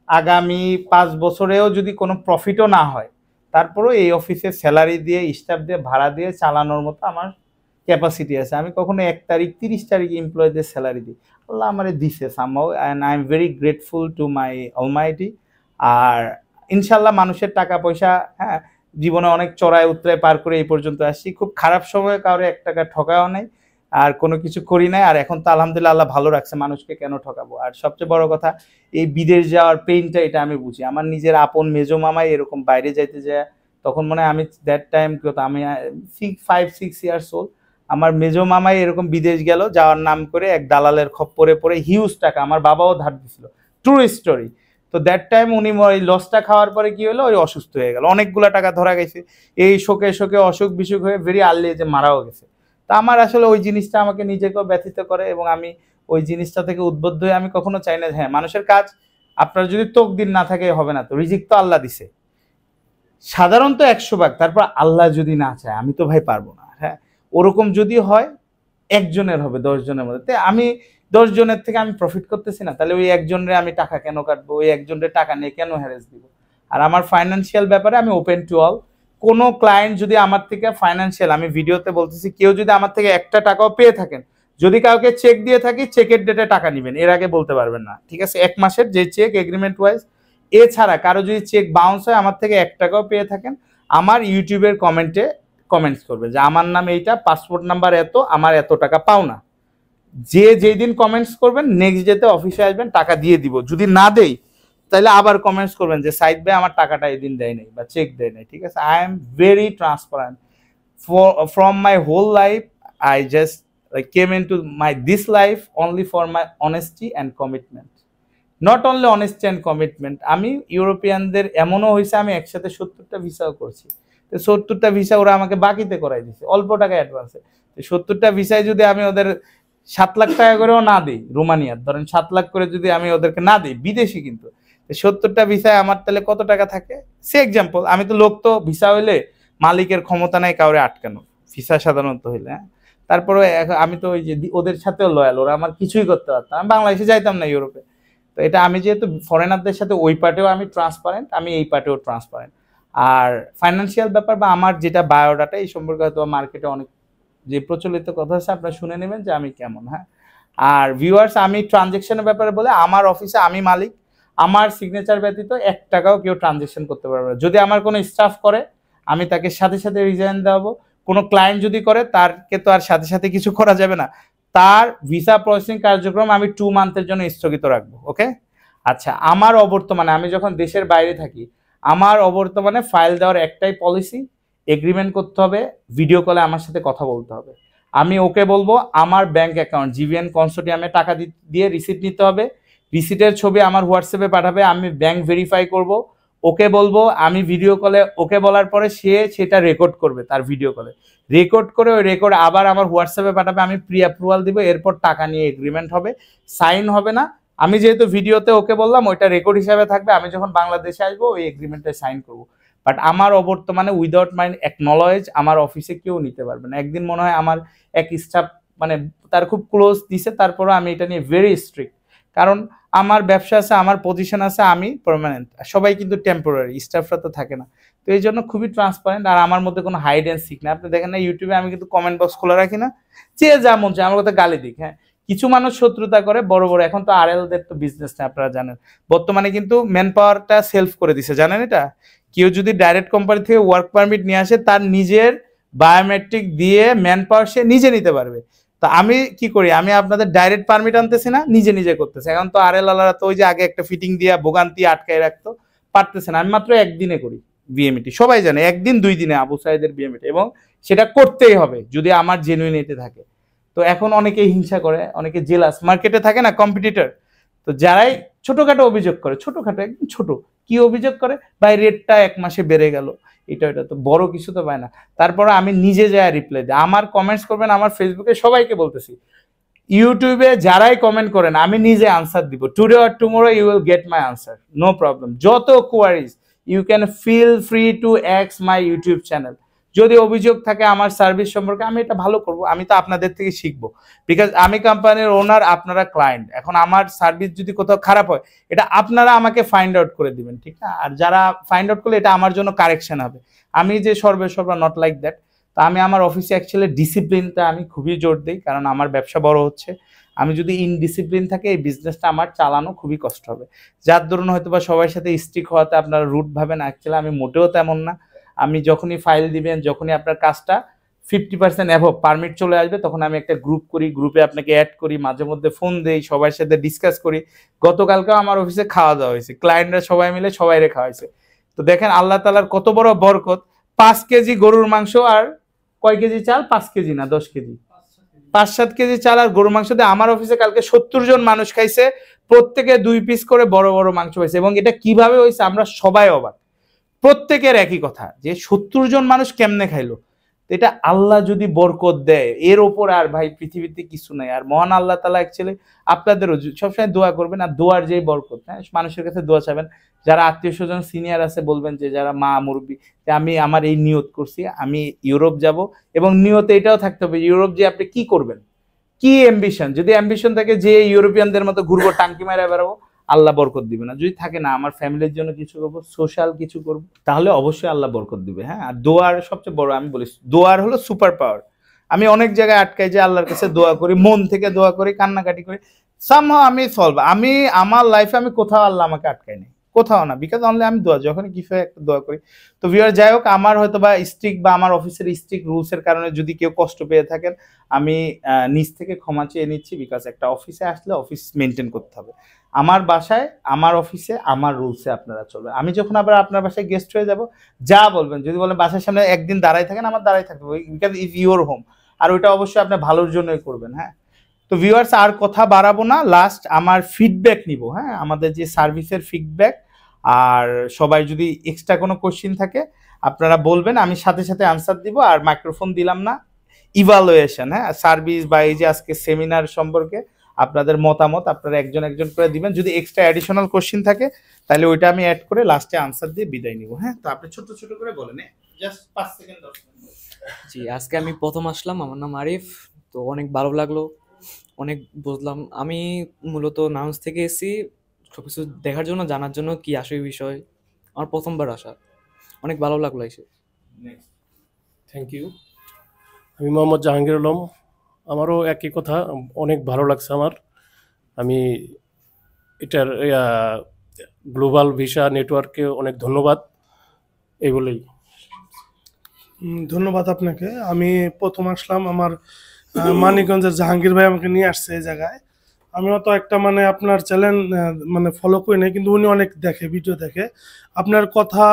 আগামী 5 বছরেও যদি কোনো প্রফিটও না হয়, তারপরেও এই অফিসে স্যালারি দিয়ে, স্টাফ দিয়ে, ভাড়া দিয়ে চালানোর মতো আমার ক্যাপাসিটি আছে। আমি কখনো 1 তারিখ 30 তারিখ এমপ্লয়ীদের স্যালারি দিই, আল্লাহ আমারে দিছে somehow, and I am very grateful to my almighty. আর ইনশাল্লাহ মানুষের টাকা পয়সা, হ্যাঁ, জীবনে অনেক চড়াই উতরায় পার করে এই পর্যন্ত আসছি, খুব খারাপ সময়ে কারো 1 টাকা ঠকাও নাই, আর কোনো কিছু করি নাই। আর এখন তো আলহামদুলিল্লাহ আল্লাহ ভালো রাখছে, মানুষকে কেন ঠকাবো। আর সবচেয়ে বড় কথা, এই বিদেশ যাওয়ার পেইনটা, এটা আমি বুঝি। আমার নিজের আপন মেজো মামাই এরকম বাইরে যাইতে যায়, তখন মনে হয় আমি দ্যাট টাইম কত, আমি 5-6 ইয়ার্স ওল্ড, আমার মেজো মামাই এরকম বিদেশ গেল, যাওয়ার নাম করে এক দালালের খপ্পরে পড়ে হিউজ টাকা, আমার বাবাও ধার দিছিল, ট্রু স্টোরি। তো দ্যাট টাইম উনি ওই লসটা খাওয়ার পরে কি হলো, ওই অসুস্থ হয়ে গেল, অনেকগুলো টাকা ধরা গেছে, এই শোকে অসুখ বিসুখ হয়ে ভেরি আর্লি যে মারাও গেছে। তা আমার আসলে ওই জিনিসটা আমাকে নিজেকেও ব্যথিত করে, এবং আমি ওই জিনিসটা থেকে উদ্বুদ্ধ হয়ে আমি কখনো চাই না, হ্যাঁ, মানুষের কাজ আপনার যদি তকদির না থাকে হবে না, তো রিজিক তো আল্লাহ দিছে সাধারণত 100 ভাগ, তারপর আল্লাহ যদি না চায় আমি তো ভাই পারবো না। হ্যাঁ, ওরকম যদি হয়, একজনের হবে 10 জনের মধ্যে, আমি 10 জনের থেকে আমি প্রফিট করতেছি না, তাহলে ওই একজনের আমি টাকা কেন কাটবো, ওই একজনের টাকা নিয়ে কেন হ্যারেস দিব। আর আমার ফাইন্যান্সিয়াল ব্যাপারে আমি ওপেন টু অল, কোনো ক্লায়েন্ট যদি আমার থেকে ফাইন্যান্সিয়াল, আমি ভিডিওতে বলতেছি, কেউ যদি আমার থেকে একটা টাকাও পেয়ে থাকেন, যদি কাউকে চেক দিয়ে থাকি চেকের ডেটে টাকা নেবেন, এর আগে বলতে পারবেন না, ঠিক আছে? 1 মাসের যে চেক এগ্রিমেন্ট ওয়াইজ। এছাড়া কারো যদি চেক বাউন্স হয়, আমার থেকে 1 টাকাও পেয়ে থাকেন, আমার ইউটিউবের কমেন্টে কমেন্টস করবে যে আমার নাম এইটা, পাসপোর্ট নাম্বার এত, আমার এত টাকা পাও না। যেই দিন কমেন্টস করবেন নেক্সট ডেতে অফিসে আসবেন, টাকা দিয়ে দিব। যদি না দেই তাহলে আবার কমেন্টস করবেন যে সাইদ ভাই আমার টাকাটা এই দিন দেয় নাই বা চেক দেয় নাই, ঠিক আছে? I am very transparent from my whole life. I just came into this life only for my honesty and commitment. Not only honesty and commitment, আমি ইউরোপিয়ানদের এমনও হয়েছে আমি একসাথে 70টা ভিসাও করছি। তো 70টা ভিসা ওরা আমাকে বাকিতে করাই দিছে অল্প টাকা অ্যাডভান্সে। তো 70টা ভিসায় যদি আমি ওদের 7 লাখ টাকা করেও না দিই, রোমানিয়ার ধরেন 7 লাখ করে যদি আমি ওদেরকে না দিই, বিদেশি কিন্তু 70টা ভিসায় আমার তাহলে কত টাকা থাকে? সে এক্সাম্পল, আমি তো লোক তো ভিসা হইলে মালিকের ক্ষমতা নাই কাউরে আটকানো, ভিসা সাধারণত হইলে। তারপরে আমি তো ওই যে ওদের সাথেও লয়াল, ওরা আমার কিছুই করতে পারতাম, আমি বাংলাদেশে যাইতাম না ইউরোপে। তো এটা আমি যেহেতু ফরেনারদের সাথে ওই পার্টেও আমি ট্রান্সপারেন্ট, আমি এই পার্টেও ট্রান্সপারেন্ট। আর ফাইন্যান্সিয়াল ব্যাপার বা আমার যেটা বায়োডাটা, এই সম্পর্কে হয়তো মার্কেটে অনেক যে প্রচলিত কথা আছে আপনারা শুনে নেবেন যে আমি কেমন। হ্যাঁ, আর ভিউয়ার্স, আমি ট্রানজেকশনের ব্যাপারে বলে, আমার অফিসে আমি মালিক, আমার সিগনেচার ব্যতীত 1 টাকাও কেউ ট্রানজেকশন করতে পারবে না। যদি আমার কোনো স্টাফ করে আমি তাকে সাথে সাথে রিজাইন দেওয়াবো। কোনো ক্লায়েন্ট যদি করে তারকে তো আর সাথে সাথে কিছু করা যাবে না, তার ভিসা প্রসেসিং কার্যক্রম আমি 2 মান্থের জন্য স্থগিত রাখবো। ওকে, আচ্ছা, আমার অবর্তমানে আমি যখন দেশের বাইরে থাকি, আমার অবর্তমানে ফাইল দেওয়ার একটাই পলিসি, এগ্রিমেন্ট করতে হবে, ভিডিও কলে আমার সাথে কথা বলতে হবে। আমি ওকে বলবো আমার ব্যাংক অ্যাকাউন্ট জিভিএন কনসোর্টিয়ামে টাকা দিয়ে রিসিট নিতে হবে, রিসিটের ছবি আমার হোয়াটসঅ্যাপে পাঠাবে, আমি ব্যাংক ভেরিফাই করব, ওকে বলবো, আমি ভিডিও কলে ওকে বলার পরে সে সেটা রেকর্ড করবে, তার ভিডিও কলে রেকর্ড করে ওই রেকর্ড আবার আমার হোয়াটসঅ্যাপে পাঠাবে, আমি প্রি অ্যাপ্রুভাল দিব, এরপর টাকা নিয়ে এগ্রিমেন্ট হবে, সাইন হবে না। আমি যেহেতু ভিডিওতে ওকে বললাম, ওইটা রেকর্ড হিসাবে থাকবে, আমি যখন বাংলাদেশে আসবো ওই এগ্রিমেন্টে সাইন করব। বাট আমার অবর্তমানে উইদাউট মাই অ্যাকনলেজ আমার অফিসে কেউ নিতে পারবে না। একদিন মনে হয় আমার এক স্টাফ মানে তার খুব ক্লোজ দিছে, তারপরে আমি এটা নিয়ে ভেরি স্ট্রিক্ট, কারণ আমার ব্যবসা আছে, আমার পজিশন আছে, আমি পার্মানেন্ট, সবাই কিন্তু টেম্পোরারি, স্টাফরা তো থাকে না। তো এই জন্য খুবই ট্রান্সপারেন্ট, আর আমার মধ্যে কোনো হাইড অ্যান্ড সিক না। আপনি দেখেন না ইউটিউবে আমি কিন্তু কমেন্ট বক্স খোলা রাখি না, যে যা মন চায় আমার কথা গালি দিক। হ্যাঁ, কিছু মানুষ শত্রুতা করে বড় বড়, এখন তো আরএলদের তো বিজনেস না, আপনারা জানেন বর্তমানে কিন্তু ম্যান পাওয়ারটা সেলফ করে দিছে, জানেন এটা? কেউ যদি ডাইরেক্ট কোম্পানি থেকে ওয়ার্ক পারমিট নিয়ে আসে, তার নিজের বায়োমেট্রিক দিয়ে ম্যান পাওয়ার সে নিজে নিতে পারবে। তো আমি কি করি, আমি আপনাদের ডাইরেক্ট পারমিট আনতেছি না, নিজে নিজে করতেছি। এখন তো আরএল আলারা তো ওই যে আগে একটা ফিটিং দিয়া ভোগান্তি আটকায় রাখতো, পারতেছে না। আমি মাত্র একদিনে করি বিএমইটি, সবাই জানে 1 দিন 2 দিনে আবু সাইদের বিএমইটি, এবং সেটা করতেই হবে যদি আমার জেনুইনিটি থাকে। তো এখন অনেকে হিংসা করে, অনেকে জেলাস, মার্কেটে থাকে না কম্পিটিটর, তো যারাই ছোটখাটো অভিযোগ করে, ছোটখাটো একদম ছোট, কি অভিযোগ করে, ভাই রেটটা 1 মাসে বেড়ে গেল, এটা তো বড় কিছু তো পায় না। তারপর আমি নিজে যাই রিপ্লাই দিই, আমার কমেন্টস করবেন, আমার ফেসবুকে সবাইকে বলতেছি, ইউটিউবে যারাই কমেন্ট করেন আমি নিজে আনসার দিব, today or tomorrow you will get my answer, no problem. যত queries you can feel free to এক্স মাই ইউটিউব চ্যানেল। যদি অভিযোগ থাকে আমার সার্ভিস সম্পর্কে, আমি এটা ভালো করব, আমি তো আপনাদের থেকে শিখবো, বিকজ আমি কোম্পানির ওনার, আপনারা ক্লায়েন্ট। এখন আমার সার্ভিস যদি কোথাও খারাপ হয়, এটা আপনারা আমাকে ফাইন্ড আউট করে দিবেন, ঠিক না? আর যারা ফাইন্ড আউট করলে এটা আমার জন্য কারেকশন হবে। আমি যে সর্বসর্বা নট লাইক দ্যাট। তা আমি আমার অফিসে অ্যাকচুয়ালি ডিসিপ্লিনটা আমি খুবই জোর দিই, কারণ আমার ব্যবসা বড় হচ্ছে। আমি যদি ইনডিসিপ্লিন থাকে, এই বিজনেসটা আমার চালানো খুবই কষ্ট হবে। যার দরুন হয়তো বা সবার সাথে স্ট্রিক হওয়াতে আপনারা রুট ভাবেন, অ্যাকচুয়ালি আমি মোটেও তেমন না। আমি যখনই ফাইল দিবেন, যখনই আপনার কাজটা 50% অ্যাভব পারমিট চলে আসবে, তখন আমি একটা গ্রুপ করি, গ্রুপে আপনাকে অ্যাড করি, মাঝে মধ্যে ফোন দেই, সবার সাথে ডিসকাস করি। গতকালকেও আমার অফিসে খাওয়া দাওয়া হয়েছে, ক্লায়েন্টরা সবাই মিলে সবাইরে খাওয়াইছে। তো দেখেন আল্লাহ তাআলার কত বড় বরকত, 5 কেজি গরুর মাংস আর কয় কেজি চাল, 5 কেজি না 10 কেজি, 5-7 কেজি চাল আর গরুর মাংস দিয়ে আমার অফিসে কালকে 70 জন মানুষ খাইছে, প্রত্যেকে 2 পিস করে বড় বড় মাংস পাইছে। এবং এটা কিভাবে হয়েছে আমরা সবাই অবাক, প্রত্যেকের একই কথা যে 70 জন মানুষ কেমনে খাইলো। এটা আল্লাহ যদি বরকত দেয়, এর ওপর আর ভাই পৃথিবীতে কিছু নাই। আর মহান আল্লাহ তাআলা অ্যাকচুয়ালি আপনাদেরও সবসময় দোয়া করবেন, আর দোয়ার যেই বরকত, হ্যাঁ, মানুষের কাছে দোয়া চাবেন। যারা আত্মীয় স্বজন সিনিয়র আছে বলবেন, যে যারা মা মুরব্বী, যে আমি আমার এই নিয়ত করছি, আমি ইউরোপ যাব, এবং নিয়তে এটাও থাকতে হবে ইউরোপ যে আপনি কি করবেন, কি অ্যাম্বিশন। যদি অ্যাম্বিশন থাকে যে ইউরোপিয়ানদের মতো ঘুরবো, টাঙ্কি মারা বেড়াবো, আল্লাহ বরকত দিবে না। যদি থাকে না আমার ফ্যামিলির জন্য কিছু করবো, সোশ্যাল কিছু করবো, তাহলে অবশ্যই আল্লাহ বরকত দিবে। হ্যাঁ, আর দোয়ার সবচেয়ে বড় আমি বলি, দোয়ার হলো সুপার পাওয়ার। আমি অনেক জায়গায় আটকাই যে আল্লাহর কাছে দোয়া করি, মন থেকে দোয়া করি, কান্নাকাটি করি, সামহাও আমি সলভ। আমি আমার লাইফে আমি কোথাও আল্লাহ আমাকে আটকাই নাই, কোথাও না, বিকজ অনলি আমি দোয়া যখন কিছু একটা দোয়া করি। তো ভিউয়ার যাই হোক, আমার হয়তো বা স্ট্রিক্ট বা আমার অফিসের স্ট্রিক্ট রুলসের কারণে যদি কেউ কষ্ট পেয়ে থাকেন, আমি নিজ থেকে ক্ষমা চেয়ে নিচ্ছি, বিকজ একটা অফিসে আসলে অফিস মেনটেন করতে হবে। আমার বাসায়, আমার অফিসে, আমার রুলসে আপনারা চলবেন। আমি যখন আবার আপনার বাসায় গেস্ট হয়ে যাব, যা বলবেন, যদি বলেন বাসার সামনে একদিন দাঁড়াই থাকেন, আমার দাঁড়াই থাকবে, বিকজ ইজ ইউর হোম। আর ওইটা অবশ্যই আপনার ভালোর জন্যই করবেন। হ্যাঁ, তো ভিউয়ার্স আর কথা বাড়াবো না, লাস্ট আমার ফিডব্যাক নিব। হ্যাঁ, আমাদের যে সার্ভিসের ফিডব্যাক, আর সবাই যদি এক্সট্রা কোনো কোশ্চিন থাকে আপনারা বলবেন, আমি সাথে সাথে আনসার দিব। আর মাইক্রোফোন দিলাম না, ইভালুয়েশন, হ্যাঁ, সার্ভিস বা এই যে আজকে সেমিনার সম্পর্কে আপনাদের মতামত আপনারা একজন একজন করে দিবেন। যদি এক্সট্রা অ্যাডিশনাল কোশ্চিন থাকে তাহলে ওইটা আমি অ্যাড করে লাস্টে আনসার দিয়ে বিদায় নিব। হ্যাঁ, তো আপনি ছোট ছোট করে বলেন, জাস্ট 5 সেকেন্ড 10 সেকেন্ড। জি, আজকে আমি প্রথম আসলাম, আমার নাম আরিফ। তো অনেক ভালো লাগলো, অনেক বুঝলাম। আমি মূলত নাউন্স থেকে এসেছি সবকিছু দেখার জন্য, জানার জন্য কি আসে বিষয়। আমার প্রথমবার আসা, অনেক ভালো লাগলো এসে। Thank you. আমি মোহাম্মদ জাহাঙ্গীর আলম, আমারও একই কথা, অনেক ভালো লাগছে আমার। আমি এটার গ্লোবাল ভিসা নেটওয়ার্ককে অনেক ধন্যবাদ, এই বলেই। ধন্যবাদ আপনাকে। আমি প্রথম আসলাম, আমার মানিকগঞ্জের জাহাঙ্গীর ভাই আমাকে নিয়ে আসছে এই জায়গায়। আমি অত একটা মানে আপনার চ্যানেল মানে ফলো করি নাই, কিন্তু উনি অনেক দেখে, ভিডিও দেখে। আপনার কথা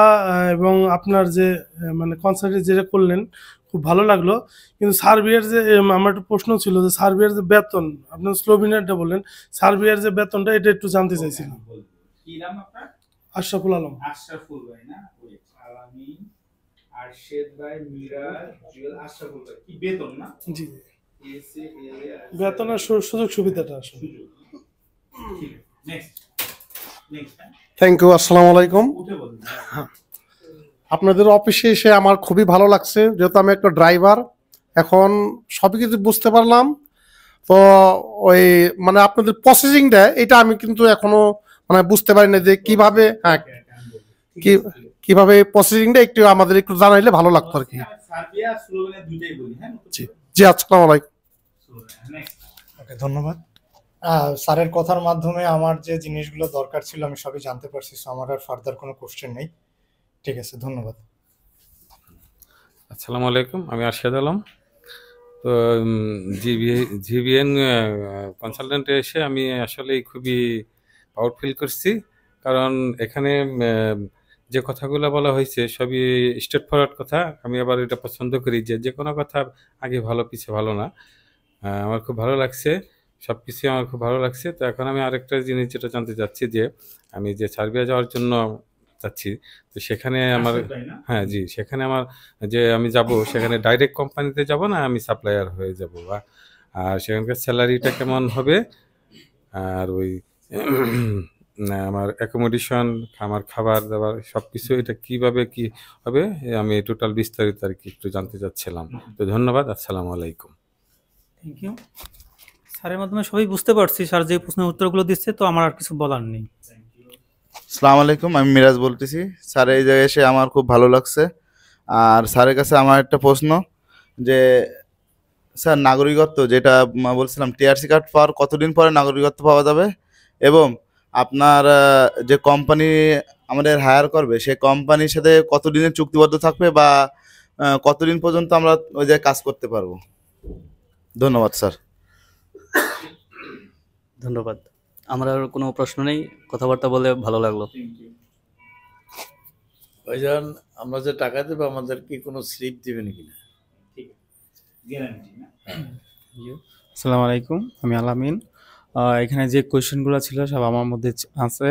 এবং আপনার যে মানে কনসার্টে যেটা করলেন খুব ভালো লাগলো। কিন্তু সার্বিয়ার যে আমার একটা প্রশ্ন ছিল যে সার্বিয়ার যে বেতন, আপনার স্লোভেনিয়ারটা বললেন, সার্বিয়ার যে বেতনটা এটা একটু জানতে চাইছিলাম। কি নাম আপনার? আশরাফুল আলম। আশরাফুল ভাই না? আলামিন, আরশেদ ভাই, মিরাজ, জুয়েল, আশরাফুল ভাই। কি বেতন না? জি, বেতনের সুযোগ সুবিধাটা আসলে। Thank you. আসসালামু আলাইকুম। আপনাদের অফিসে এসে আমার খুবই ভালো লাগছে, যেহেতু আমি একটা ড্রাইভার, এখন সবই কিছু বুঝতে পারলাম। তো ওই মানে আপনাদের প্রসেসিংটা এটা আমি কিন্তু এখনো মানে বুঝতে পারি না যে কিভাবে, হ্যাঁ, কিভাবে প্রসেসিংটা একটু আমাদের একটু জানাইলে ভালো লাগতো আর কি। সার্বিয়া স্লোভেনিয়া দুইটাই বলি। হ্যাঁ, জি, আসসালামু আলাইকুম। ওকে, ধন্যবাদ। স্যারের কথার মাধ্যমে আমার যে জিনিসগুলো দরকার ছিল আমি সবই জানতে পারছি। সো আমার আর ফার্দার কোনো কোশ্চেন নেই। ঠিক আছে, ধন্যবাদ। আসসালামু আলাইকুম, আমি আরশেদ আলম। তো জিবিএন কনসালটেন্টে এসে আমি আসলে খুবই প্রাউড ফিল করছি, কারণ এখানে যে কথাগুলো বলা হয়েছে সবই স্ট্রেট ফরওয়ার্ড কথা। আমি আবার এটা পছন্দ করি যে কোনো কথা আগে ভালো পিছে ভালো না। আমার খুব ভালো লাগছে, সব কিছুই আমার খুব ভালো লাগছে। তো এখন আমি আরেকটা জিনিস যেটা জানতে চাচ্ছি, যে আমি যে সার্বিয়া যাওয়ার জন্য যাচ্ছি, তো সেখানে আমার, হ্যাঁ জি, সেখানে আমার যে আমি যাব সেখানে ডাইরেক্ট কোম্পানিতে যাব না আমি সাপ্লায়ার হয়ে যাব, আর সেখানকার স্যালারিটা কেমন হবে, আর ওই আমার অ্যাকোমোডেশন, আমার খাবার দাবার সব কিছু এটা কিভাবে কি হবে, আমি টোটাল বিস্তারিত আর কি একটু জানতে চাচ্ছিলাম। তো ধন্যবাদ, আসসালামু আলাইকুম। Thank you. স্যারের মাধ্যমে সবই বুঝতে পারছি, স্যার যে প্রশ্নের উত্তরগুলো দিচ্ছে, তো আমার আর কিছু বলার নেই। আসসালামু আলাইকুম, আমি মিরাজ বলতেছি। স্যার এই জায়গায় এসে আমার খুব ভালো লাগছে। আর স্যারের কাছে আমার একটা প্রশ্ন, যে স্যার নাগরিকত্ব যেটা বলছিলাম, টিআরসি কার্ড পাওয়ার কতদিন পরে নাগরিকত্ব পাওয়া যাবে, এবং আপনার যে কোম্পানি আমাদের হায়ার করবে সেই কোম্পানির সাথে কতদিনের চুক্তিবদ্ধ থাকবে, বা কতদিন পর্যন্ত আমরা ওই জায়গায় কাজ করতে পারবো? ধন্যবাদ স্যার। ধন্যবাদ। আমার আর কোনো প্রশ্ন নেই, কথাবার্তা বলে ভালো লাগলো। ভাইজান, আমরা যে টাকা দেবো আমাদের কি কোনো স্লিপ দিবেন কিনা? আসসালামু আলাইকুম, আমি আলামিন। এখানে যে কোয়েশ্চেনগুলো ছিল সব আমার মধ্যে আছে,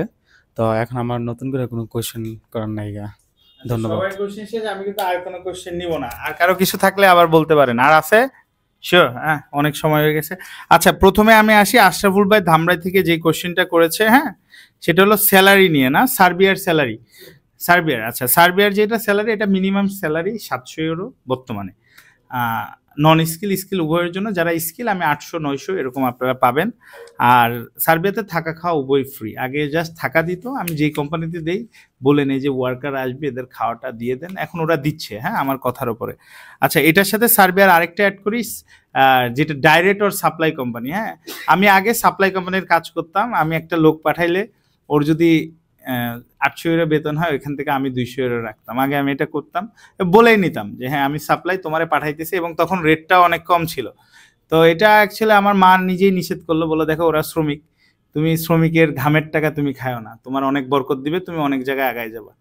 তো এখন আমার নতুন করে কোনো কোয়েশ্চেন করার নাই। ধন্যবাদ। সবাই কোশ্চেন শেষ, আমি কিন্তু আর কোনো কোশ্চেন নিব না। আর কারো কিছু থাকলে আবার বলতে পারেন। আর আছে? শিওর? হ্যাঁ, অনেক সময় হয়ে গেছে। আচ্ছা, প্রথমে আমি আসি আশরাফুল ভাই ধামরাই থেকে যে কোশ্চেনটা করেছে। হ্যাঁ, সেটা হলো স্যালারি নিয়ে, না সার্বিয়ার স্যালারি। সার্বিয়ার, আচ্ছা, সার্বিয়ার যেটা স্যালারি, এটা মিনিমাম স্যালারি 700 ইউরো বর্তমানে। নন স্কিল স্কিল উভয়ের জন্য। যারা স্কিল আমি 800-900 এরকম আপনারা পাবেন। আর সার্বিয়াতে থাকা খাওয়া উভয় ফ্রি। আগে জাস্ট থাকা দিত, আমি যেই কোম্পানিতে দেই বলে নেই যে ওয়ার্কার আসবে এদের খাওয়াটা দিয়ে দেন, এখন ওরা দিচ্ছে, হ্যাঁ আমার কথার উপরে। আচ্ছা, এটার সাথে সার্বিয়ার আরেকটা অ্যাড করিস, যেটা ডাইরেক্ট ওর সাপ্লাই কোম্পানি। হ্যাঁ, আমি আগে সাপ্লাই কোম্পানির কাজ করতাম, আমি একটা লোক পাঠাইলে ওর যদি 800 ইউরো বেতন হয়, ওইখান থেকে আমি 200 ইউরো রাখতাম। আগে আমি এটা করতাম, বলেই নিতাম যে হ্যাঁ আমি সাপ্লাই তোমারে পাঠাইতেছি, এবং তখন রেটটাও অনেক কম ছিল। তো এটা অ্যাকচুয়ালি আমার মা নিজেই নিষেধ করলো, বলে দেখো ওরা শ্রমিক, তুমি শ্রমিকের ঘামের টাকা তুমি খাও না, তোমার অনেক বরকত দিবে, তুমি অনেক জায়গায় আগায় যাবা।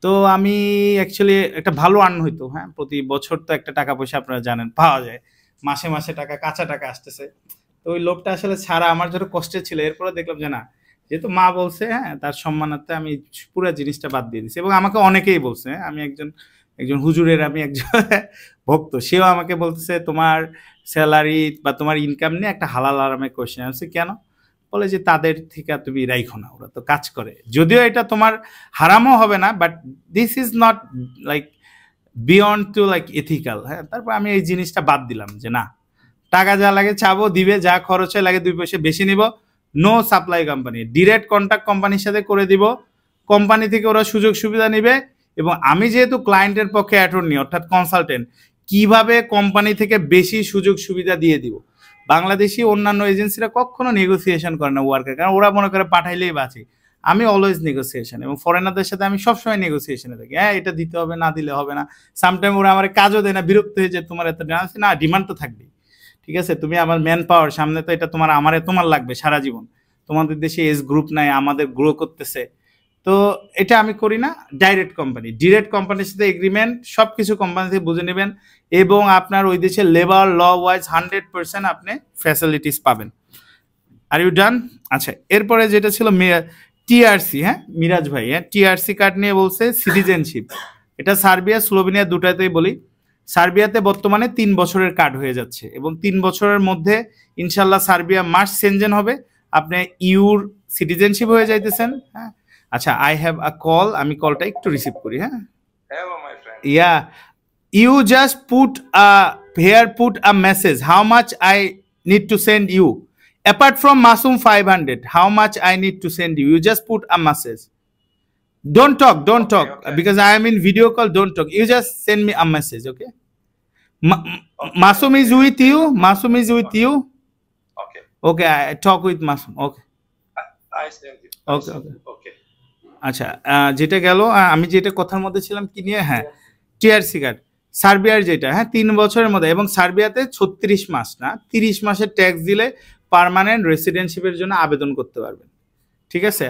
তো আমি অ্যাকচুয়ালি একটা ভালো আর্ন হইতো, হ্যাঁ প্রতি বছর তো একটা টাকা পয়সা আপনারা জানেন পাওয়া যায়, মাসে মাসে টাকা কাঁচা টাকা আসতেছে। তো ওই লোভটা আসলে ছাড়া আমার জন্য কষ্টের ছিল। এরপরে দেখলাম যে না, যেহেতু মা বলছে, হ্যাঁ তার সম্মানার্থে আমি পুরো জিনিসটা বাদ দিয়ে দিচ্ছি। এবং আমাকে অনেকেই বলছে, আমি একজন হুজুরের আমি একজন ভক্ত, সেও আমাকে বলতেছে তোমার স্যালারি বা তোমার ইনকাম নিয়ে একটা হালাল আরামে কোয়েশ্চেন আছে। কেন? বলে যে তাদের থেকে তুমি রাইখো না, ওরা তো কাজ করে, যদিও এটা তোমার হারামও হবে না, but this is not like beyond to like ethical. হ্যাঁ, তারপর আমি এই জিনিসটা বাদ দিলাম যে না, টাকা যা লাগে চাবো দিবে, যা খরচে লাগে 2 পয়সা বেশি নিব। No supply company, direct contact কোম্পানির সাথে করে দিব, কোম্পানি থেকে ওরা সুযোগ সুবিধা নিবে। এবং আমি যেহেতু ক্লায়েন্টের পক্ষে অ্যাটর্নি অর্থাৎ কনসালটেন্ট, কিভাবে কোম্পানি থেকে বেশি সুযোগ সুবিধা দিয়ে দিব। বাংলাদেশি অন্যান্য এজেন্সিরা কখনো নেগোসিয়েশন করে না ওয়ার্কার, কারণ ওরা মনে করে পাঠাইলেই বাঁচে। আমি অলওয়েজ নেগোসিয়েশন, এবং ফরেনারদের সাথে আমি সবসময় নেগোসিয়েশনে থাকি। হ্যাঁ এটা দিতে হবে, না দিলে হবে না। সামটাইম ওরা আমার কাজও দেয় না, বিরক্ত হয়ে যায়, তোমার এত না ডিমান্ড তো থাকবেই, ঠিক আছে তুমি আমার ম্যান পাওয়ার, সামনে তো এটা তোমার তোমার লাগবে সারা জীবন। তোমাদের দেশে এজ গ্রুপ নাই, আমাদের গ্রো করতেছে। তো এটা আমি করি না। ডাইরেক্ট কোম্পানি, ডিরেক্ট কোম্পানির সাথে এগ্রিমেন্ট, সব কিছু কোম্পানি থেকে বুঝে নেবেন, এবং আপনার ওই দেশে লেবার ল ওয়াইজ 100% আপনি ফ্যাসিলিটিস পাবেন। Are you done? আচ্ছা, এরপরে যেটা ছিল টিআরসি, হ্যাঁ মিরাজ ভাই, হ্যাঁ টিআরসি কার্ড নিয়ে বলছে সিটিজেনশিপ। এটা সার্বিয়া স্লোভেনিয়া দুটাতেই বলি। সার্বিয়াতে বর্তমানে 3 বছরের কার্ড হয়ে যাচ্ছে, এবং 3 বছরের মধ্যে ইনশাল্লাহ সার্বিয়া মার্চ সেনজেন হবে, আপনি ইউর সিটিজেনশিপ হয়ে যাইতেছেন। হ্যাঁ, আচ্ছা আই হ্যাভ আ কল, আমি কলটা একটু রিসিভ করি। হ্যাঁ, yeah you just put a message, how much I need to send you apart from Masum 500, how much I need to send you, you just put a message, don't talk because I am in video call, don't talk, you just send me a message, okay? Masum is with you, okay I talk with Masum, okay I send it, okay আচ্ছা, যেটা গেল, আমি যেটা কথার মধ্যে ছিলাম কি নিয়ে, হ্যাঁ টিআরসি কার্ড সার্বিয়ার যেটা, হ্যাঁ 3 বছরের মধ্যে, এবং সার্বিয়াতে 36 মাস না 30 মাসের ট্যাক্স দিলে পার্মানেন্ট রেসিডেন্সিপের জন্য আবেদন করতে পারবেন, ঠিক আছে?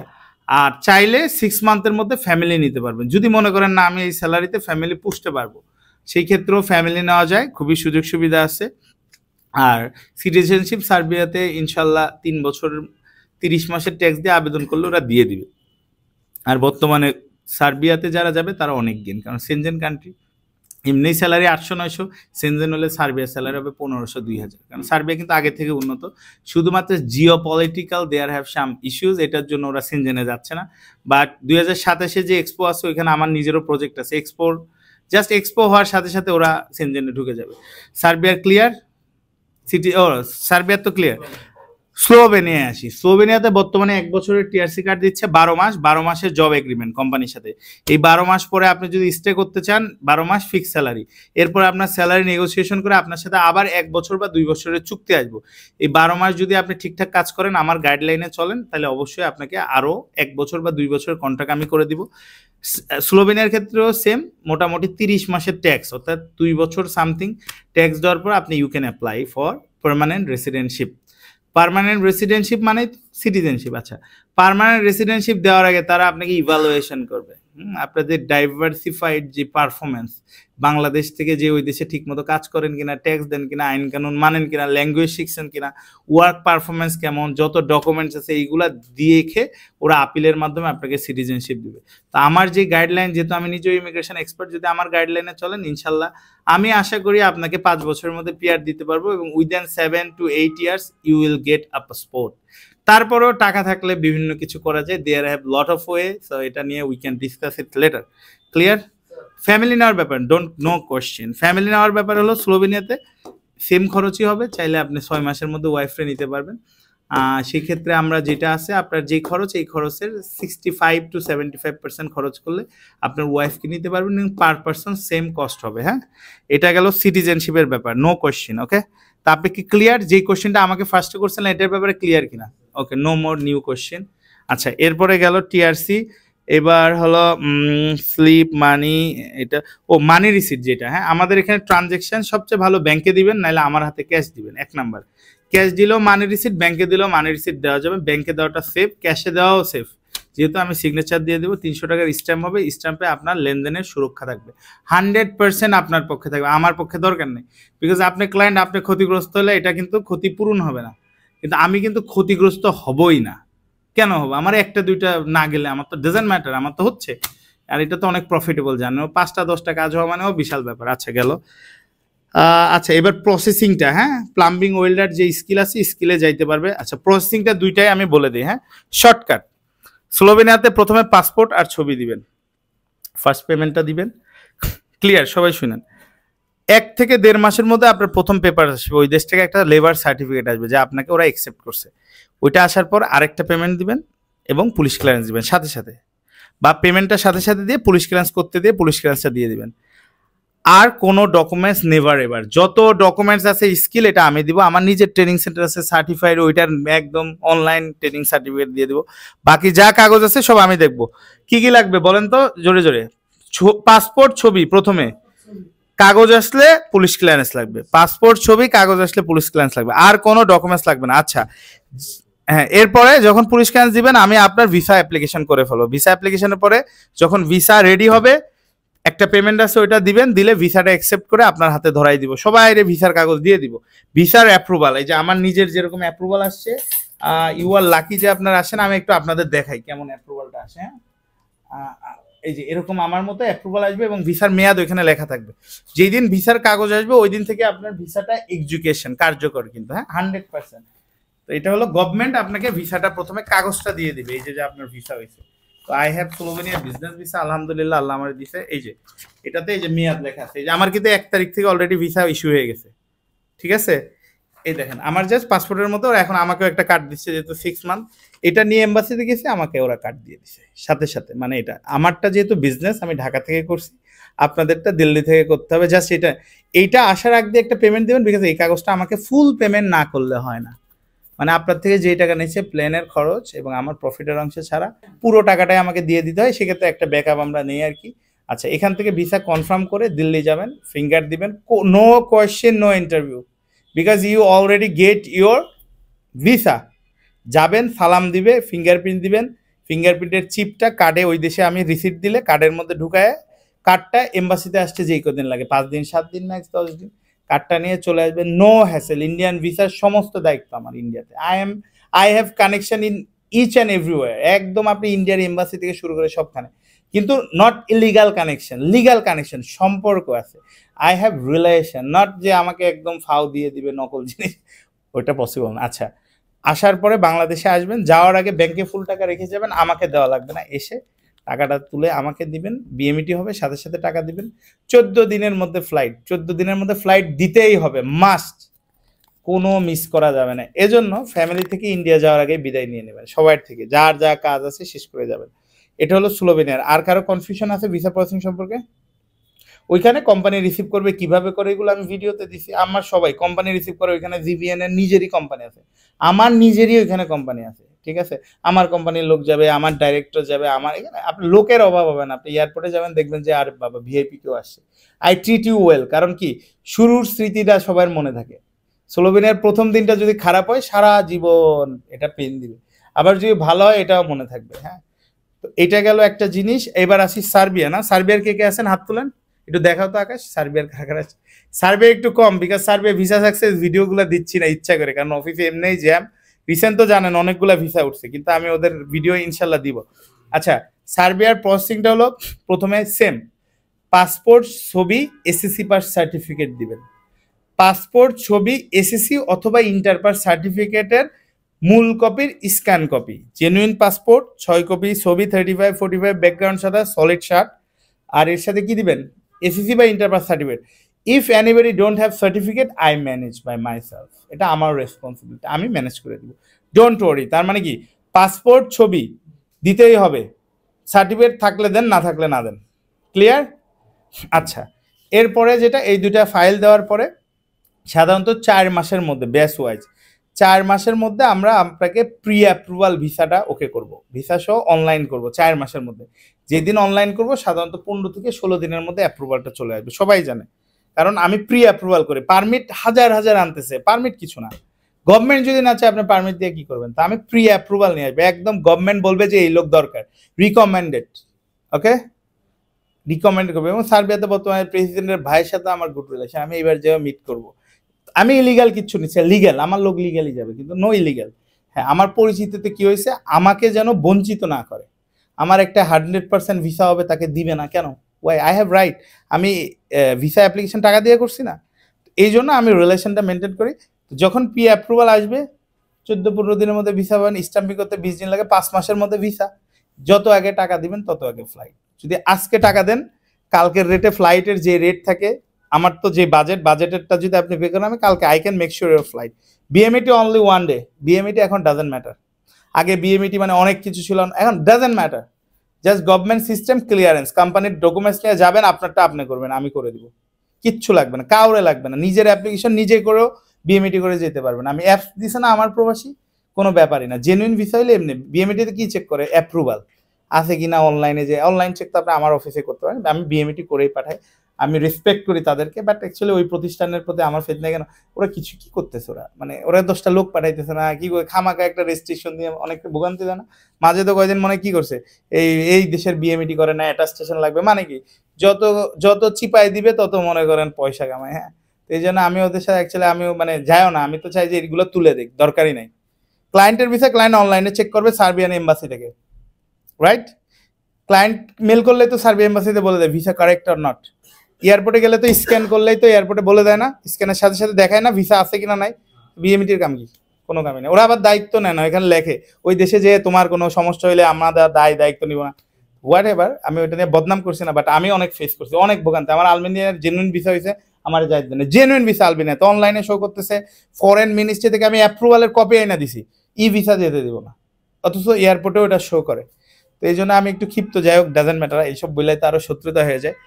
আর চাইলে 6 মান্থের মধ্যে ফ্যামিলি নিতে পারবেন, যদি মনে করেন না আমি এই স্যালারিতে ফ্যামিলি পুষতে পারবো, সেই ক্ষেত্রেও ফ্যামিলি নেওয়া যায়, খুবই সুযোগ সুবিধা আছে। আর সিটিজেনশিপ সার্বিয়াতে ইনশাল্লাহ 3 বছর 30 মাসের ট্যাক্স দিয়ে আবেদন করলে ওরা দিয়ে দিবে। আর বর্তমানে সার্বিয়াতে যারা যাবে তারা অনেক গেন, কারণ সেনজেন কান্ট্রি, এমনি স্যালারি 800-900, সেনজেন হলে সার্বিয়ার স্যালারি হবে 1500-2000, কারণ সার্বিয়া কিন্তু আগে থেকে উন্নত। শুধুমাত্র geopolitical there have some issues, এটার জন্য ওরা সেনজেনে যাচ্ছে না। বাট 2027 যে এক্সপো আছে, ওইখানে আমার নিজেরও প্রজেক্ট আছে, এক্সপো হওয়ার সাথে সাথে ওরা সেনজেনে ঢুকে যাবে। সার্বিয়ার ক্লিয়ার, সার্বিয়ার তো ক্লিয়ার। স্লোভেনিয়ায় আসি। স্লোভেনিয়াতে বর্তমানে 1 বছরের টিআরসি কার্ড দিচ্ছে 12 মাস, 12 মাসের জব এগ্রিমেন্ট কোম্পানির সাথে। এই 12 মাস পরে আপনি যদি স্টে করতে চান, 12 মাস ফিক্স স্যালারি, এরপর আপনার স্যালারি নেগোসিয়েশন করে আপনার সাথে আবার 1 বছর বা 2 বছরের চুক্তি আসবো। এই 12 মাস যদি আপনি ঠিকঠাক কাজ করেন, আমার গাইডলাইনে চলেন, তাহলে অবশ্যই আপনাকে আরও 1 বছর বা 2 বছরের কন্ট্রাক্ট আমি করে দিব। স্লোভেনিয়ার ক্ষেত্রেও সেম, মোটামুটি 30 মাসের ট্যাক্স, অর্থাৎ 2 বছর সামথিং ট্যাক্স দেওয়ার পর আপনি you can apply for permanent residentship. Permanent residentship মানে সিটিজেনশিপ। আচ্ছা, পার্মানেন্ট রেসিডেন্টশিপ দেওয়ার আগে তারা আপনাকে ইভালুয়েশন করবে, আপনাদের ডাইভার্সিফাইড যে পারফরমেন্স, বাংলাদেশ থেকে যে ওই দেশে ঠিকমতো কাজ করেন কিনা, ট্যাক্স দেন কিনা, আইন কানুন মানেন কিনা, ল্যাঙ্গুয়েজ শিখছেন কিনা, ওয়ার্ক পারফরমেন্স কেমন, যত ডকুমেন্টস আছে এইগুলা দেখে ওরা আপিলের মাধ্যমে আপনাকে সিটিজেনশিপ দিবে। তো আমার যে গাইডলাইন, যেহেতু আমি নিজেও ইমিগ্রেশন এক্সপার্ট, যদি আমার গাইডলাইনে চলেন ইনশাল্লাহ আমি আশা করি আপনাকে 5 বছরের মধ্যে পিআর দিতে পারবো, এবং within 7 to 8 years you will get a passport. তারপরেও টাকা থাকলে বিভিন্ন কিছু করা যায়, there have lot of way, so এটা নিয়ে we can discuss it later. Clear? Family নেওয়ার ব্যাপার, ডোন্ট নো কোয়েশ্চেন। ফ্যামিলি নেওয়ার ব্যাপার হলো স্লোভেনিয়াতে সেম খরচই হবে, চাইলে আপনি 6 মাসের মধ্যে ওয়াইফরে নিতে পারবেন। সেক্ষেত্রে আমরা যেটা আছে আপনার যেই খরচ, এই খরচের 65 to 75% খরচ করলে আপনার ওয়াইফকে নিতে পারবেন এবং পার পার্সন সেম কস্ট হবে। হ্যাঁ, এটা গেল সিটিজেনশিপের ব্যাপার, নো কোয়েশ্চেন। ওকে, তা আপনি কি ক্লিয়ার? যেই কোয়েশ্চেনটা আমাকে ফার্স্টে করছিলেন এটার ব্যাপারে ক্লিয়ার কিনা? ওকে, নো মোর নিউ কোয়েশ্চেন। আচ্ছা, এরপরে গেল টিআরসি। এবার হলো স্লিপ মানি, এটা মানি রিসিট যেটা। হ্যাঁ, আমাদের এখানে ট্রানজ্যাকশন সবচেয়ে ভালো ব্যাংকে দিবেন, নাহলে আমার হাতে ক্যাশ দিবেন। 1 নাম্বার, ক্যাশ দিলেও মানি রিসিট, ব্যাংকে দিলেও মানি রিসিট দেওয়া যাবে। ব্যাংকে দেওয়াটা সেফ, ক্যাশে দেওয়াও সেফ, যেহেতু আমি সিগনেচার দিয়ে দেবো। 300 টাকার স্ট্যাম্প হবে, স্ট্যাম্পে আপনার লেনদেনের সুরক্ষা থাকবে, 100% আপনার পক্ষে থাকবে, আমার পক্ষে দরকার নেই। বিকজ আপনি ক্লায়েন্ট, আপনি ক্ষতিগ্রস্ত হলে এটা কিন্তু ক্ষতিপূরণ হবে না, কিন্তু আমি কিন্তু ক্ষতিগ্রস্ত হবই না। কেন হবে? আমার 1টা 2টা না গেলে আমার তো ডাজন্ট ম্যাটার, আমার তো হচ্ছে। আর এটা তো অনেক প্রফিটেবল, জানো, 5টা 10টা কাজ হওয়া মানেও বিশাল ব্যাপার। আচ্ছা, গেল। আচ্ছা, এবার প্রসেসিংটা। হ্যাঁ, প্লাম্বিং ওয়েল্ডার যে স্কিল আছে, স্কিলে যাইতে পারবে। আচ্ছা, প্রসেসিংটা 2টাই আমি বলে দিই। হ্যাঁ, শর্টকাট। স্লোভেনিয়াতে প্রথমে পাসপোর্ট আর ছবি দিবেন, ফার্স্ট পেমেন্টটা দিবেন। ক্লিয়ার? সবাই শুনেন। 1 থেকে 1.5 মাসের মধ্যে আপনার প্রথম পেপার আসবে, ওই দেশ থেকে একটা লেবার সার্টিফিকেট আসবে যে আপনাকে ওরা অ্যাকসেপ্ট করছে। ওইটা আসার পর আরেকটা পেমেন্ট দিবেন এবং পুলিশ ক্লিয়ারেন্স দিবেন সাথে সাথে, বা পেমেন্টটা সাথে সাথে দিয়ে পুলিশ ক্লিয়ারেন্স করতে দিয়ে পুলিশ ক্লিয়ারেন্সটা দিয়ে দিবেন। আর কোনো ডকুমেন্টস নেভার এভার, যত ডকুমেন্টস আছে স্কিল এটা আমি দিব। আমার নিজের ট্রেনিং সেন্টার আছে সার্টিফাইড, ওইটার একদম অনলাইন ট্রেনিং সার্টিফিকেট দিয়ে দিব। বাকি যা কাগজ আছে সব আমি দেখবো। কি কি লাগবে বলেন তো জোরে জোরে? পাসপোর্ট, ছবি প্রথমে, কাগজ আসলে পুলিশ ক্লিয়ারেন্স লাগবে। পাসপোর্ট, ছবি, কাগজ আসলে পুলিশ ক্লিয়ারেন্স লাগবে, আর কোনো ডকুমেন্টস লাগবে না। আচ্ছা, হ্যাঁ, এরপরে যখন পুলিশ ক্লিয়ারেন্স দিবেন আমি আপনার ভিসা অ্যাপ্লিকেশন করে ফেলবো। ভিসা অ্যাপ্লিকেশনের পরে যখন ভিসা রেডি হবে, একটা পেমেন্ট আছে ওইটা দিবেন, দিলে ভিসাটা অ্যাকসেপ্ট করে আপনার হাতে ধরাই দিব। সবাই ভিসার কাগজ দিয়ে দিব। ভিসার অ্যাপ্রুভাল, এই যে আমার নিজের যেরকম অ্যাপ্রুভাল আসছে, ইউ আর লাকি যে আপনার আসেন। আমি একটু আপনাদের দেখাই কেমন অ্যাপ্রুভালটা আসে। হ্যাঁ, এই যে এরকম আমার মতো অ্যাপ্রুভাল আসবে এবং ভিসার মেয়াদ ওইখানে লেখা থাকবে। যেই দিন ভিসার কাগজ আসবে ওই দিন থেকে আপনার ভিসাটা এক্সিকিউশন কার্যকর, কিন্তু হ্যাঁ 100%। তো এটা হলো গভর্নমেন্ট আপনাকে ভিসাটা প্রথমে কাগজটা দিয়ে দিবে, এই যে আপনার ভিসা হয়েছে। তো I have Slovenia business visa, আলহামদুলিল্লাহ, আল্লাহ আমার দিছে। এই যে এটাতে এই যে মেয়াদ লেখা আছে, এই যে আমার কিন্তু 1 তারিখ থেকে অলরেডি ভিসা ইস্যু হয়ে গেছে। ঠিক আছে, এই দেখেন আমার জাস্ট পাসপোর্টের মতো এখন আমাকেও একটা কার্ড দিচ্ছে, যেহেতু 6 মান্থ। এটা নিয়ে এম্বাসিতে গেছে, আমাকে ওরা কার্ড দিয়ে দিছে সাথে সাথে। মানে এটা আমারটা যেহেতু বিজনেস, আমি ঢাকা থেকে করছি, আপনাদেরটা দিল্লি থেকে করতে হবে। জাস্ট এইটা আসার আগ দিয়ে একটা পেমেন্ট দেবেন, বিকজ এই কাগজটা আমাকে ফুল পেমেন্ট না করলে হয় না। মানে আপনার থেকে যেই টাকা নিচ্ছে প্লেনের খরচ এবং আমার প্রফিটের অংশ ছাড়া পুরো টাকাটাই আমাকে দিয়ে দিতে হয়। সেক্ষেত্রে একটা ব্যাকআপ আমরা নেই আর কি। আচ্ছা, এখান থেকে ভিসা কনফার্ম করে দিল্লি যাবেন, ফিঙ্গার দিবেন, no question, no interview, because you already get your visa. যাবেন, সালাম দিবে, ফিঙ্গারপ্রিন্ট দিবেন, ফিঙ্গারপ্রিন্টের চিপটা কার্ডে, ওই দেশে আমি রিসিট দিলে কার্ডের মধ্যে ঢুকায়, কার্ডটা এম্বাসিতে আসতে যেই কদিন লাগে, 5 দিন 7 দিন ম্যাক্স 10 দিন, কার্ডটা নিয়ে চলে আসবে। নো হ্যাসেল, ইন্ডিয়ান ভিসার সমস্ত দায়িত্ব আমার ইন্ডিয়াতে। I have connection in each and everywhere. একদম আপনি ইন্ডিয়ার এম্বাসি থেকে শুরু করে সবখানে, কিন্তু not illegal connection, legal connection, সম্পর্ক আছে। আই হ্যাভ রিলেশন, নট যে আমাকে একদম ফাও দিয়ে দিবে নকল জিনিস, ওইটা পসিবল না। আচ্ছা, আসার পরে বাংলাদেশে আসবেন, যাওয়ার আগে ব্যাংকে ফুল টাকা রেখে যাবেন, আমাকে দেওয়া লাগবে না। এসে টাকাটা তুলে আমাকে দিবেন, বিএমইটি হবে, সাথে সাথে টাকা দিবেন। 14 দিনের মধ্যে ফ্লাইট, 14 দিনের মধ্যে ফ্লাইট দিতেই হবে, মাস্ট, কোনো মিস করা যাবে না। এজন্য ফ্যামিলি থেকে ইন্ডিয়া যাওয়ার আগে বিদায় নিয়ে নেবেন, সবার থেকে যার যা কাজ আছে শেষ করে যাবেন। এটা হলো স্লোভেনিয়ার। আর কারো কনফিউশন আছে ভিসা প্রসেসিং সম্পর্কে? ওইখানে কোম্পানি রিসিভ করবে, কিভাবে করে, এগুলো আমি ভিডিওতে দিছি। আমার সবাই কোম্পানি রিসিভ করে, ওইখানে জিভিএন এর নিজেরই কোম্পানি আছে, আমার নিজেরই ওইখানে কোম্পানি আছে। ঠিক আছে, আমার কোম্পানির লোক যাবে, আমার ডাইরেক্টর যাবে, আমার এখানে আপনি লোকের অভাব হবে না। আপনি এয়ারপোর্টে যাবেন, দেখবেন যে আর বাবা ভিআইপি কেউ আসছে। আই ট্রিট ইউ ওয়েল, কারণ কি শুরুর স্মৃতিটা সবার মনে থাকে। স্লোভেনিয়ার প্রথম দিনটা যদি খারাপ হয় সারা জীবন এটা পেন দিবে, আবার যদি ভালো হয় এটাও মনে থাকবে। হ্যাঁ, তো এটা গেল একটা জিনিস। এবার আসি সার্বিয়া। না, সার্বিয়ার কে কে আছেন হাত তুলেন, একটু দেখাও তো আকাশ, সার্বিয়ার কারা আছে? সার্বিয়া একটু কম, বিকজ সার্বিয়া ভিসা সাকসেস ভিডিওগুলো দিচ্ছি না ইচ্ছা করে, কারণ অফিসে এমনিই জ্যাম। রিসেন্ট তো জানেন অনেকগুলা ভিসা উঠছে, কিন্তু আমি ওদের ভিডিও ইনশাল্লাহ দিব। আচ্ছা, সার্বিয়ার প্রসেসিংটা হলো প্রথমে সেম, পাসপোর্ট, ছবি, এসএসসি পাস সার্টিফিকেট দিবেন। পাসপোর্ট, ছবি, এসএসসি অথবা ইন্টার পাস সার্টিফিকেটের মূল কপির scan copy, genuine passport 6 copy, ছবি 35-45, ব্যাকগ্রাউন্ড সাদা, সলিড শার্ট। আর এর সাথে কি দিবেন? এসএসসি বা inter pass certificate. If anybody don't have certificate I manage by myself, এটা আমার রেসপন্সিবিলিটি, আমি ম্যানেজ করে দিব, ডোন্ট ওয়ারি। তার মানে কি পাসপোর্ট ছবি দিতেই হবে, সার্টিফিকেট থাকলে দেন, না থাকলে না দেন, ক্লিয়ার? আচ্ছা, এরপরে যেটা এই দুটা ফাইল দেওয়ার পরে সাধারণত 4 মাসের মধ্যে বেস ওয়াইজ 4 মাসের মধ্যে আমরা আপনাকে প্রি অ্যাপ্রুভাল ভিসাটা ওকে করব, ভিসা সহ অনলাইন করব 4 মাসের মধ্যে। যেদিন অনলাইন করব সাধারণত 15 থেকে 16 দিনের মধ্যে অ্যাপ্রুভালটা চলে আসবে, সবাই জানে, কারণ আমি প্রি অ্যাপ্রুভাল করি। পারমিট হাজার হাজার আনতেছে, পারমিট কিছু না, গভর্নমেন্ট যদি না চায় আপনি পারমিট দিয়ে কি করবেন? তা আমি প্রি অ্যাপ্রুভাল নিয়ে আসবে, একদম গভর্নমেন্ট বলবে যে এই লোক দরকার, রিকমেন্ডেড, ওকে, রিকমেন্ড করবে। এবং সার্বিয়াতে বর্তমানে প্রেসিডেন্টের ভাইয়ের সাথে আমার গুড রিলেশন, আমি এবার যেভাবে মিট করব, আমি ইলিগাল কিচ্ছু নিচ্ছি, লিগ্যাল, আমার লোক লিগ্যালি যাবে, কিন্তু নো ইলিগাল। হ্যাঁ, আমার পরিচিতিতে কি হয়েছে, আমাকে যেন বঞ্চিত না করে, আমার একটা 100% ভিসা হবে তাকে দিবে না কেন? ওয়াই? আই হ্যাভ রাইট, আমি ভিসা অ্যাপ্লিকেশন টাকা দিয়ে করছি না, এই জন্য আমি রিলেশনটা মেনটেন করি। যখন পি অ্যাপ্রুভাল আসবে 14-15 দিনের মধ্যে ভিসা পাবেন, স্ট্যাম্পিং করতে 20 দিন লাগে, 5 মাসের মধ্যে ভিসা। যত আগে টাকা দিবেন তত আগে ফ্লাইট। যদি আজকে টাকা দেন, কালকের রেটে ফ্লাইটের যে রেট থাকে, আমার তো যে বাজেটেরটা যদি আপনি পে করেন, আমি কালকে I can make sure your flight. BMET only 1 day, BMET এখন ডাজেন্ট ম্যাটার। আগে বিএমইটি মানে অনেক কিছু ছিল, এখন doesn't matter, just government system clearance, কোম্পানির ডকুমেন্টস নিয়ে যাবেন, আপনারটা আপনি করবেন, আমি করে দিব, কিচ্ছু লাগবে না, কাউরে লাগবে না, নিজের অ্যাপ্লিকেশন নিজে করেও বিএমইটি করে যেতে পারবেন। আমি অ্যাপস দিছে না আমার প্রবাসী, কোনো ব্যাপারই না, জেনুইন ভিসা হইলে এমনি বিএমইটিতে কি চেক করে, অ্যাপ্রুভাল আছে কিনা অনলাইনে, যে অনলাইন চেক তো আপনি আমার অফিসে করতে পারেন, আমি বিএমইটি করেই পাঠাই, আমি রেসপেক্ট করি তাদেরকে। বাট অ্যাকচুয়ালি ওই প্রতিষ্ঠানের প্রতি আমার ফেদ নেই, কেন ওরা কিছু কি করতেছে, ওরা মানে ওরা 10টা লোক পাঠাইতেছে না, কি করে খামাকা একটা রেজিস্ট্রেশন দিয়ে অনেকটা ভোগান্তি দেয় না। মাঝে তো কয়দিন মনে কি করছে, এই দেশের বিএমইটি করে না, অ্যাটাস্টেশন লাগবে, মানে কি যত চিপাই দিবে তত মনে করেন পয়সা কামায়। হ্যাঁ, তো এই জন্য আমি ওদের সাথে অ্যাকচুয়ালি আমিও মানে যাইও না, আমি তো চাই যে এগুলো তুলে দিক, দরকারই নাই। ক্লায়েন্টের ভিসা ক্লায়েন্ট অনলাইনে চেক করবে সার্বিয়ান এম্বাসি থেকে, রাইট? ক্লায়েন্ট মেল করলে তো সার্বিয়া এম্বাসিতে বলে দেয় ভিসা কারেক্ট অর নট। এয়ারপোর্টে গেলে তো স্ক্যান করলেই তো এয়ারপোর্টে বলে দেয় না, স্ক্যানের সাথে সাথে দেখায় না ভিসা আছে কিনা নাই। বিএমইটির কাম কি? কোনো কামই নেই। ওরা আবার দায়িত্ব নেয় না, এখানে লেখে ওই দেশে যে তোমার কোনো সমস্যা হইলে আমরা দায়িত্ব নিব না, হোয়াট এভার। আমি ওইটা নিয়ে বদনাম করছি না, বাট আমি অনেক ফেস করছি, অনেক ভোগান্তি। আমার আলবেনিয়ার জেনুইন ভিসা হয়েছে, আমার দায়িত্ব নেই, জেনুইন ভিসা আলবেনিয়া তো অনলাইনে শো করতেছে, ফরেন মিনিস্ট্রি থেকে আমি অ্যাপ্রুভালের কপি আইনা দিছি, ই ভিসা যেতে দিব না, অথচ এয়ারপোর্টে ওটা শো করে। তো এই জন্য আমি একটু ক্ষিপ্ত, যাই হোক ডাজেন্ট ম্যাটার, এইসব বললে তো আরো শত্রুতা হয়ে যায়।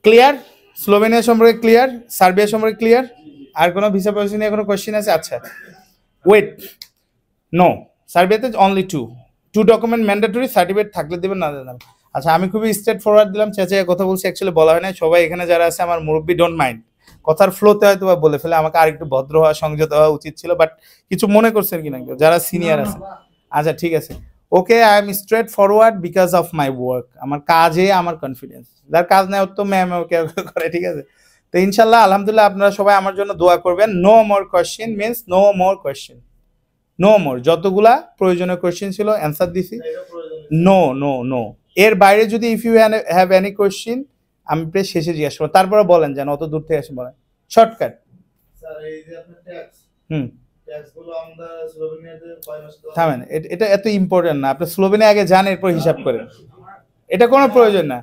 ক্লিয়ার? স্লোভেনিয়া সম্পর্কে ক্লিয়ার, সার্বিয়া সম্পর্কে ক্লিয়ার? আর কোনো ভিসা প্রসেস নিয়ে কোনো কোয়েশ্চেন আছে? আচ্ছা, ওয়েট, নো, সার্বিয়াতে only two document mandatory, certificate থাকলে দেবেন, না দেবেন। আচ্ছা, আমি খুবই স্ট্রেট ফরওয়ার্ড দিলাম, চেঁচিয়ে কথা বলছি, অ্যাকচুয়ালি বলা হয় না। সবাই এখানে যারা আছে আমার মুরব্বি, ডোন্ট মাইন্ড, কথার ফ্লোতে হয়তো বা বলে ফেলে, আমাকে আর একটু ভদ্র হওয়া, সংযত হওয়া উচিত ছিল, বাট কিছু মনে করছেন কিনা যারা সিনিয়র আছে? আচ্ছা, ঠিক আছে, okay, I am straight forward because of my work, আমার কাজে আমার কনফিডেন্স, যার কাজ নেই ওর তো ম্যাম ওকে করে, ঠিক আছে? তো ইনশাল্লাহ আলহামদুলিল্লাহ আপনারা সবাই আমার জন্য দোয়া করবেন। No more question means no more question, no more, যতগুলা প্রয়োজনীয় কোয়েশ্চেন ছিল অ্যান্সার দিছি, নো নো নো, এর বাইরে যদি if you have any question আমি প্লিজ শেষে জিজ্ঞাসা করবো, তারপরে বলেন যেন অত দূর থেকে এসে বলেন, শর্টকাট। থামেন, এটা এত ইম্পর্টেন্ট না, আপনি স্লোভেনিয়া আগে যান, এরপর হিসাব করেন, এটা কোনো প্রয়োজন না।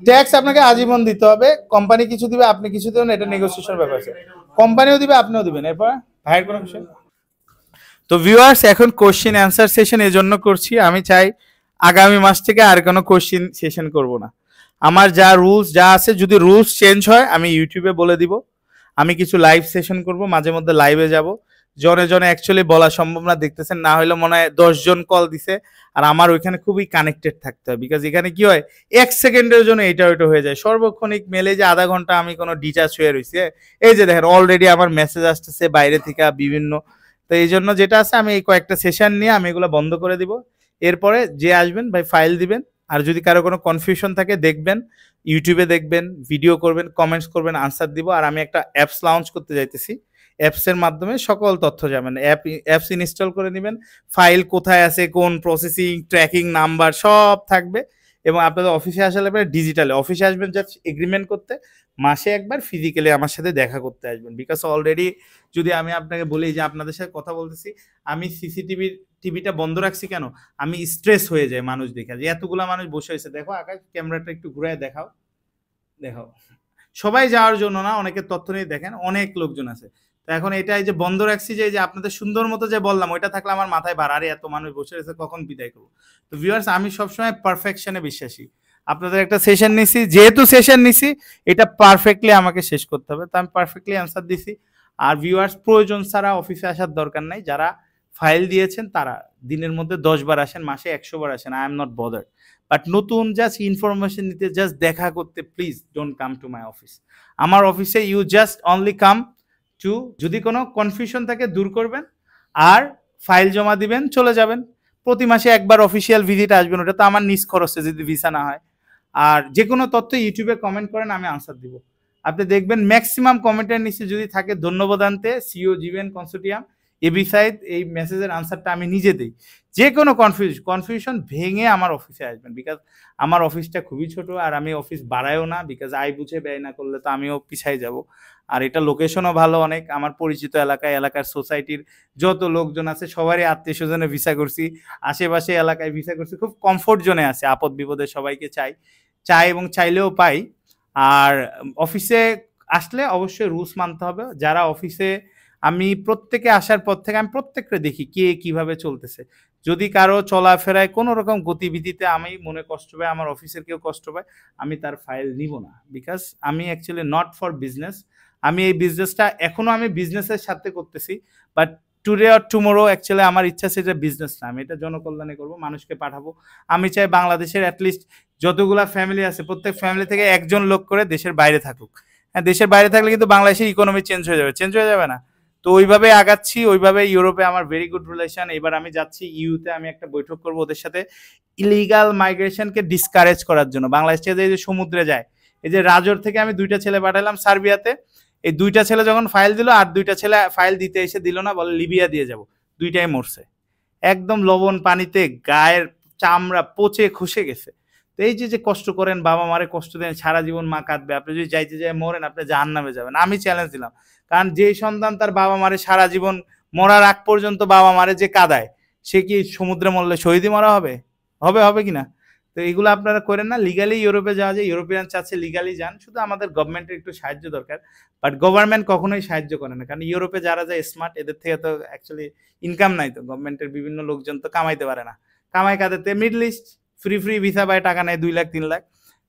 ট্যাক্স আপনাকে আজীবন দিতে হবে, কোম্পানি কিছু দিবে আপনি কিছু দেবেন, এটা নেগোসিয়েশন ব্যাপার আছে, কোম্পানিও দিবে আপনিও দিবেন। এরপর ভাইয়ের কোনো বিষয়। তো ভিউয়ার্স, এখন কোশ্চেন অ্যান্সার সেশন এই জন্য করছি, আমি চাই আগামী মাস থেকে আর কোনো কোশ্চেন সেশন করব না। আমার যা রুলস যা আছে, যদি রুলস চেঞ্জ হয় আমি ইউটিউবে বলে দিব, আমি কিছু লাইভ সেশন করব, মাঝে মধ্যে লাইভে যাব, জনে জনে অ্যাকচুয়ালি বলা সম্ভব না, দেখতেছেন, না হলে মনে হয় 10 জন কল দিছে, আর আমার ওইখানে খুবই কানেক্টেড থাকতে হয়, বিকজ এখানে কি হয় 1 সেকেন্ডের জন্য এটা ওইটা হয়ে যায়, সর্বক্ষণিক মেলে যে আধা ঘন্টা আমি কোনো ডিটাচ হয়ে রয়েছি, এই যে দেখেন অলরেডি আমার মেসেজ আসতেছে বাইরে থেকে বিভিন্ন। তো এই জন্য যেটা আছে, আমি এই কয়েকটা সেশন নিয়ে আমি এগুলো বন্ধ করে দিব, এরপরে যে আসবেন ভাই ফাইল দিবেন, আর যদি কারো কোনো কনফিউশন থাকে দেখবেন, ইউটিউবে দেখবেন, ভিডিও করবেন, কমেন্টস করবেন, আনসার দিব। আর আমি একটা অ্যাপস লঞ্চ করতে যাইতেছি, অ্যাপসের মাধ্যমে সকল তথ্য যাবেন, অ্যাপস ইনস্টল করে নেবেন, ফাইল কোথায় আছে, কোন প্রসেসিং, ট্র্যাকিং নাম্বার সব থাকবে, এবং আপনাদের অফিসে আসার পরে ডিজিটালে অফিসে আসবেন জাস্ট এগ্রিমেন্ট করতে, মাসে একবার ফিজিক্যালি আমার সাথে দেখা করতে আসবেন, বিকজ অলরেডি যদি আমি আপনাকে বলি যে আপনাদের সাথে কথা বলতেছি, আমি টিভিটা বন্ধ রাখছি কেন, আমি স্ট্রেস হয়ে যায় মানুষ দেখে, যে এতগুলা মানুষ বসে হয়েছে, দেখো আকাশ ক্যামেরাটা একটু ঘুরায় দেখাও, সবাই যাওয়ার জন্য না, অনেকের তথ্য নিয়ে দেখেন অনেক লোকজন আছে। তো এখন এটাই যে বন্ধ রাখছি যে আপনাদের সুন্দর মতো যে বললাম ওইটা থাকলে আমার মাথায় বার, আরে এত মানুষ বসে রয়েছে কখন বিদায় করবো। তো ভিউয়ার্স, আমি সবসময় পারফেকশনে বিশ্বাসী। আপনাদের একটা সেশন নিছি, যেহেতু সেশন নিছি এটা পারফেক্টলি আমাকে শেষ করতে হবে, তো আমি পারফেক্টলি অ্যান্সার দিছি। আর ভিউয়ার্স, প্রয়োজন ছাড়া অফিসে আসার দরকার নাই। যারা ফাইল দিয়েছেন তারা দিনের মধ্যে 10 বার আসেন, মাসে 100 বার আসেন, I am not bothered. But নতুন জাস্ট ইনফরমেশন নিতে, জাস্ট দেখা করতে, please don't come to my office. আমার অফিসে you just only come to, যদি কোনো কনফিউশন থাকে দূর করবেন আর ফাইল জমা দিবেন, চলে যাবেন। প্রতি মাসে একবার অফিসিয়াল ভিজিট আসবেন, ওটা তো আমার নিজ খরচে যদি ভিসা না হয়। আর যে কোনো তথ্য ইউটিউবে কমেন্ট করেন, আমি আনসার দিব। আপনি দেখবেন ম্যাক্সিমাম কমেন্টের নিচে যদি থাকে ধন্যবাদ আনতে সিও জিভিএন কনসোর্টিয়াম, এবিসাইড, এই মেসেজের আনসারটা আমি নিজে দিই। যে কোনো কনফিউশন ভেঙে আমার অফিসে আসবেন, বিকজ আমার অফিসটা খুবই ছোট আর আমি অফিস বাড়ায়ও না, বিকজ আয় বুঝে ব্যয় না করলে তো আমিও পিছাই যাব। আর এটা লোকেশনও ভালো অনেক, আমার পরিচিত এলাকায়, এলাকার সোসাইটির যত লোকজন আছে সবারই আত্মীয় স্বজনে ভিসা করছি, আশেপাশে এলাকায় ভিসা করছি, খুব কমফোর্ট জোনে আছে। আপদ বিপদে সবাইকে চাই এবং চাইলেও পাই। আর অফিসে আসলে অবশ্যই রুলস মানতে হবে। যারা অফিসে, আমি প্রত্যেকে আসার পর থেকে আমি প্রত্যেকটা দেখি কে কিভাবে চলতেছে। যদি কারো চলাফেরায় কোনো রকম গতিবিধিতে আমি মনে কষ্ট পাই, আমার অফিসের কেউ কষ্ট পায়, আমি তার ফাইল নিব না, বিকজ আমি অ্যাকচুয়ালি নট ফর বিজনেস। আমি এই বিজনেসটা এখনো আমি বিজনেসের সাথে করতেছি, but today or tomorrow actually আমার ইচ্ছা সেটা বিজনেস না, আমি এটা জনকল্যাণে করবো, মানুষকে পাঠাবো। আমি চাই বাংলাদেশের অ্যাটলিস্ট যতগুলা ফ্যামিলি আছে প্রত্যেক ফ্যামিলি থেকে একজন লোক করে দেশের বাইরে থাকুক। হ্যাঁ, দেশের বাইরে থাকলে কিন্তু বাংলাদেশের ইকোনমি চেঞ্জ হয়ে যাবে না। তো ওইভাবে আগাচ্ছি, ওইভাবে ইউরোপে আমার ভেরি গুড রিলেশন। এবার আমি যাচ্ছি ইউতে, আমি একটা বৈঠক করবো ওদের সাথে ইলিগাল মাইগ্রেশনকে ডিসকারেজ করার জন্য। বাংলাদেশ থেকে যে সমুদ্রে যায়, এই যে রাজোর থেকে আমি 2টা ছেলে পাঠালাম সার্বিয়াতে, এই 2টা ছেলে যখন ফাইল দিল আর 2টা ছেলে ফাইল দিতে এসে দিল না, বলে লিবিয়া দিয়ে যাব, 2টাই মরছে একদম লবণ পানিতে, গায়ের চামড়া পচে খসে গেছে। তো এই যে কষ্ট করেন, বাবা মারে কষ্ট দেন, সারা জীবন মা কাঁদবে, আপনি যদি যাইতে যাই মরেন আপনি জাহান্নামে যাবেন। আমি চ্যালেঞ্জ দিলাম, কারণ যেই সন্তান তার বাবা মারে সারা জীবন মরার আগ পর্যন্ত বাবা মারে যে কাঁদায়, সে কি সমুদ্রে মরলে শহীদই মরা হবে কিনা? তো এগুলো আপনারা করেন না। লিগালি ইউরোপে যাওয়া যায়, ইউরোপিয়ান চাচ্ছে লিগালি যান, শুধু আমাদের গভর্নমেন্টের একটু সাহায্য দরকার। বাট গভর্নমেন্ট কখনোই সাহায্য করে না, কারণ ইউরোপে যারা যায় স্মার্ট, এদের থেকে তো অ্যাকচুয়ালি ইনকাম নাই, তো গভর্নমেন্টের বিভিন্ন লোকজন তো কামাইতে পারে না। কামাই কাঁদাতে মিডল ইস্ট ফ্রি ভিসা পায়, টাকা নেয় 2 লাখ 3 লাখ।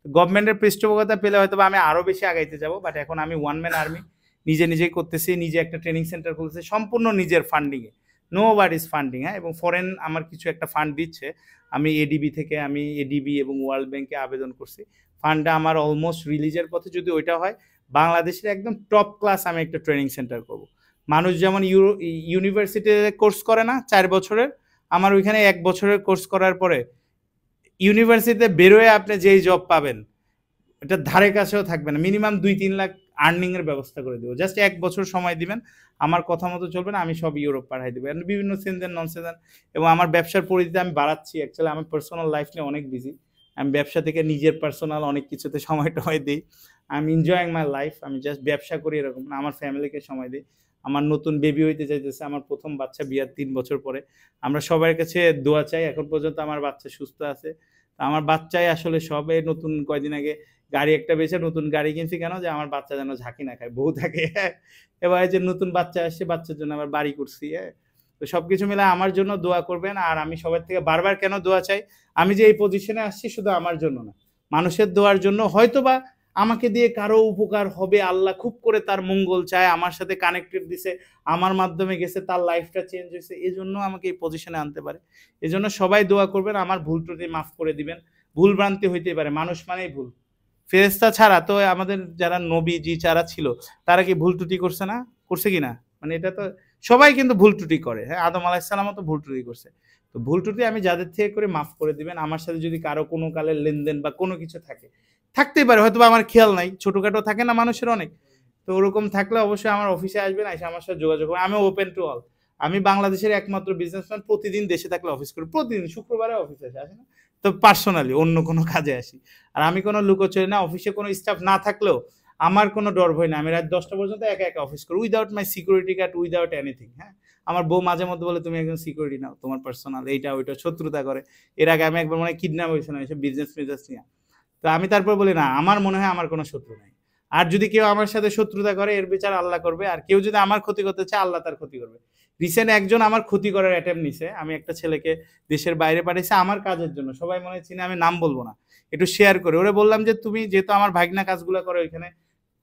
গভর্নমেন্টের পৃষ্ঠপোষকতা পেলে হয়তো আমি আরও বেশি আগাইতে যাবো, বাট এখন আমি ওয়ান ম্যান আর্মি, নিজেই করতেছি, নিজে একটা ট্রেনিং সেন্টার খুলতেছি সম্পূর্ণ নিজের ফান্ডিংয়ে, নো বাট ইজ ফান্ডিং। হ্যাঁ, এবং ফরেন আমার কিছু একটা ফান্ড দিচ্ছে, আমি এডিবি থেকে, আমি এডিবি এবং ওয়ার্ল্ড ব্যাংকে আবেদন করছি, ফান্ডটা আমার অলমোস্ট রিলিজের পথে। যদি ওইটা হয়, বাংলাদেশের একদম টপ ক্লাস আমি একটা ট্রেনিং সেন্টার করব। মানুষ যেমন ইউনিভার্সিটিতে কোর্স করে না 4 বছরের, আমার ওইখানে 1 বছরের কোর্স করার পরে ইউনিভার্সিটিতে বেরোয় আপনি যেই জব পাবেন এটা ধারে কাছেও থাকবে না, মিনিমাম 2-3 লাখ আর্নিংয়ের ব্যবস্থা করে দেবো। জাস্ট 1 বছর সময় দিবেন, আমার কথা মতো চলবে না, আমি সব ইউরোপ পাঠাই দেবো। বিভিন্ন সেন্সেন নন সেন্সেন, এবং আমার ব্যবসার পরিধিতে আমি বাড়াচ্ছি। অ্যাকচুয়ালি আমি পার্সোনাল লাইফ নিয়ে অনেক বিজি, আমি ব্যবসা থেকে নিজের পার্সোনাল অনেক কিছুতে সময় দিই। I am enjoying my life. আমি জাস্ট ব্যবসা করি এরকম না, আমার ফ্যামিলিকে সময় দিই। আমার নতুন বেবি হইতে চাইতেছে, আমার প্রথম বাচ্চা বিয়ার 3 বছর পরে। আমরা সবার কাছে দোয়া চাই, এখন পর্যন্ত আমার বাচ্চা সুস্থ আছে। আমার বাচ্চাই আসলে সবে, নতুন কয়দিন আগে গাড়ি একটা বেছে নতুন গাড়ি কিনছি, কেন যে আমার বাচ্চা যেন ঝাঁকি না খায়, বউ থাকে। এবার যে নতুন বাচ্চা আসছে, বাচ্চার জন্য আবার বাড়ি করছি। তো সবকিছু মিলে আমার জন্য দোয়া করবেন। আর আমি সবার থেকে বারবার কেন দোয়া চাই, আমি যে এই পজিশনে আসছি শুধু আমার জন্য না, মানুষের দোয়ার জন্য। হয়তোবা আমাকে দিয়ে কারো উপকার হবে, আল্লাহ খুব করে তার মঙ্গল চায়, আমার সাথে কানেক্টেড দিছে, আমার মাধ্যমে গেছে, তার লাইফটা চেঞ্জ হয়েছে, এই জন্য আমাকে এই পজিশনে আনতে পারে। এই জন্য সবাই দোয়া করবেন, আমার ভুল ত্রুটি মাফ করে দিবেন। ভুল ভ্রান্তি হইতে পারে, মানুষ মানেই ভুল, ফেরেশতা ছাড়া তো আমাদের যারা নবীজি যারা ছিল তারা কি ভুল ত্রুটি করছে না? করছে কি না? মানে এটা তো সবাই কিন্তু ভুল ত্রুটি করে। হ্যাঁ, আদম আলাইহিস সালামও তো ভুল ত্রুটি করছে। তো ভুল ত্রুটি আমি যাদের থেকে করে মাফ করে দিবেন। আমার সাথে যদি কারো কোনো কালের লেনদেন বা কোনো কিছু থাকতেই পারে, হয়তো আমার খেয়াল নাই, ছোটখাটো থাকে না মানুষের অনেক, তো ওরকম থাকলে অবশ্যই আমার অফিসে আসবেন, এসে আমার সাথে যোগাযোগ করবেন। আমি ওপেন টু অল। আমি বাংলাদেশের একমাত্র বিজনেসম্যান, প্রতিদিন দেশে থাকলে অফিস করি, প্রতিদিন শুক্রবারে অফিসে আসি না তো পার্সোনালি অন্য কোনো কাজে আসি। আর আমি কোনো লুকোচুরি না, অফিসে কোনো স্টাফ না থাকলেও আমার কোনো ডর ভয় না, আমি রাত 10টা পর্যন্ত একা একা অফিস করি, without my security guard, without anything. হ্যাঁ, আমার বউ মাঝে মধ্যে বলে তুমি একজন সিকিউরিটি নাও, তোমার পার্সোনাল এইটা ওইটা, শত্রুতা করে। এর আগে আমি একবার কিডন্যাপ হয়েছে না, এসব বিজনেস নিয়ে। তো আমি তারপর বলি না, আমার মনে হয় আমার কোনো শত্রু নাই, আর যদি কেউ আমার সাথে শত্রুতা করে এর বিচার আল্লাহ করবে, আর কেউ যদি আমার ক্ষতি করতে চায় আল্লাহ তার ক্ষতি করবে। রিসেন্ট একজন আমার ক্ষতি করার অ্যাটেম্প নিছে, আমি একটা ছেলেকে দেশের বাইরে পাঠিয়েছি আমার কাজের জন্য, সবাই মনে চিনে, আমি নাম বলবো না, একটু শেয়ার করে ওরে বললাম যে তুমি যেহেতু আমার ভাগনা কাজগুলো করে ওইখানে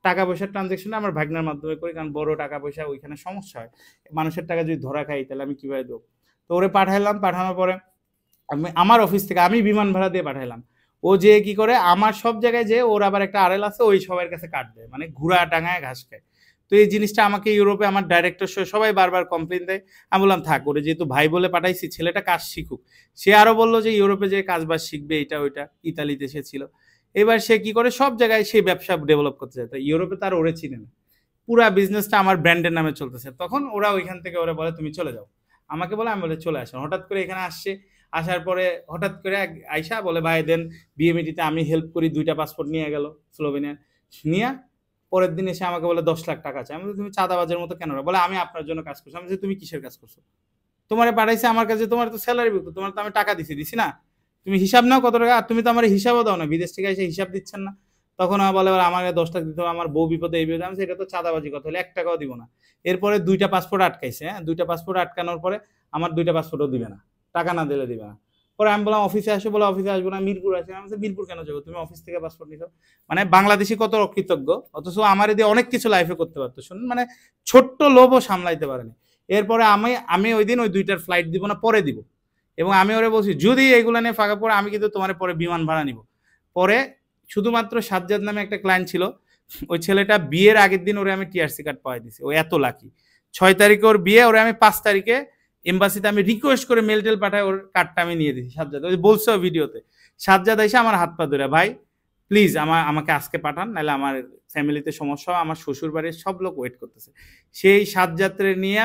টাকা পয়সার ট্রানজেকশন আমার ভাগনার মাধ্যমে করি, কারণ বড় টাকা পয়সা ওইখানে সমস্যা হয়, মানুষের টাকা যদি ধরা খাই তাহলে আমি কীভাবে দেবো। তো ওরে পাঠাইলাম, পাঠানোর পরে আমি আমার অফিস থেকে আমি বিমান ভাড়া দিয়ে পাঠাইলাম, ও যে কি করে আমার সব জায়গায় যে ওর আবার একটা আড়েল আছে ওই সবার কাছে কাট দেয়, মানে ঘোড়া ডাঙায় ঘাস খায়। তো এই জিনিসটা আমাকে ইউরোপে আমার ডাইরেক্টর সবাই বারবার কমপ্লেন দেয়। আমি বললাম থাক, ওরে যেহেতু ভাই বলে পাঠাইছি ছেলেটা কাজ শিখুক। সে আরও বললো যে ইউরোপে যে কাজবাজ শিখবে এটা ওইটা, ইতালিতে সে ছিল, এবার সে কি করে সব জায়গায় সেই ব্যবসা ডেভেলপ করতে চায়। তো ইউরোপে তার ওরে চিনে না, পুরা বিজনেসটা আমার ব্র্যান্ডের নামে চলতেছে। তখন ওরা ওইখান থেকে ওরা বলে তুমি চলে যাও, আমাকে বলে, আমি বলে চলে আসেন। হঠাৎ করে এখানে আসছে, আসার পরে হঠাৎ করে আইসা বলে ভাই দেন বিএমইটিতে আমি হেল্প করি, 2টা পাসপোর্ট নিয়ে গেল স্লোভেনিয়া নিয়ে। পরের দিন এসে আমাকে বলে 10 লাখ টাকা চাই। আমি বলি তুমি চাঁদাবাজের মতো কেন? বলে আমি আপনার জন্য কাজ করছি। আমি বলি তুমি কিসের কাজ করছো? তোমারে পাঠাইছে আমার কাছে, তোমার তো স্যালারি বুক, তোমার তো আমি টাকা দিছি না, তুমি হিসাব নাও কত টাকা, আর তুমি তো আমার হিসাবও দাও না, বিদেশ থেকে এসে হিসাব দিচ্ছেন না। তখন আমার বলে আমাকে 10 লাখ দিতে হবে, আমার বউ বিপদে এই বিপদে। আমি এটা তো চাঁদাবাজি কথা, হলে 1 টাকাও দিব না। এরপরে 2টা পাসপোর্ট আটকাইছে, হ্যাঁ 2টা পাসপোর্ট আটকানোর পরে আমার 2টা পাসপোর্টও দিবে না, টাকা না দিলে দিবে না। পরে আমি বললাম অফিসে আসো, বলে অফিসে আসবো না, মিরপুর আসে। আমি মিরপুর কেন যাবো, তুমি অফিস থেকে পাসপোর্ট নিছো। মানে বাংলাদেশি কত অকৃতজ্ঞ, অথচ আমার দিয়ে অনেক কিছু লাইফে করতে পারতো। শুনুন, মানে ছোট্ট লোভও সামলাইতে পারেনি। এরপরে আমি ওই দিন ওই 2টার ফ্লাইট দিব না, পরে দিব। এবং আমি ওরে বলছি যদি এগুলো নিয়ে ফাঁকা পড়ে আমি কিন্তু তোমার পরে বিমান ভাড়া নিব। পরে শুধুমাত্র সাজ্জাদ নামে একটা ক্লায়েন্ট ছিল, ওই ছেলেটা বিয়ের আগের দিন ওরে আমি টিআরসি কার্ড পাওয়াই দিছি, ও এত লাকি। 6 তারিখে ওর বিয়ে, ওরে আমি 5 তারিখে এম্বাসিতে আমি রিকোয়েস্ট করে মেল টেল পাঠাই, ওর কার্ডটা আমি নিয়ে দিছি। সাজ্জাদ ওই বলছে ভিডিওতে, সাজ্জাদ এসে আমার হাত পা ধরে ভাই প্লিজ আমাকে আজকে পাঠান, নাহলে আমার ফ্যামিলিতে সমস্যা হয়, আমার শ্বশুর বাড়ির সব লোক ওয়েট করতেছে। সেই সাজ্জাদরে নিয়ে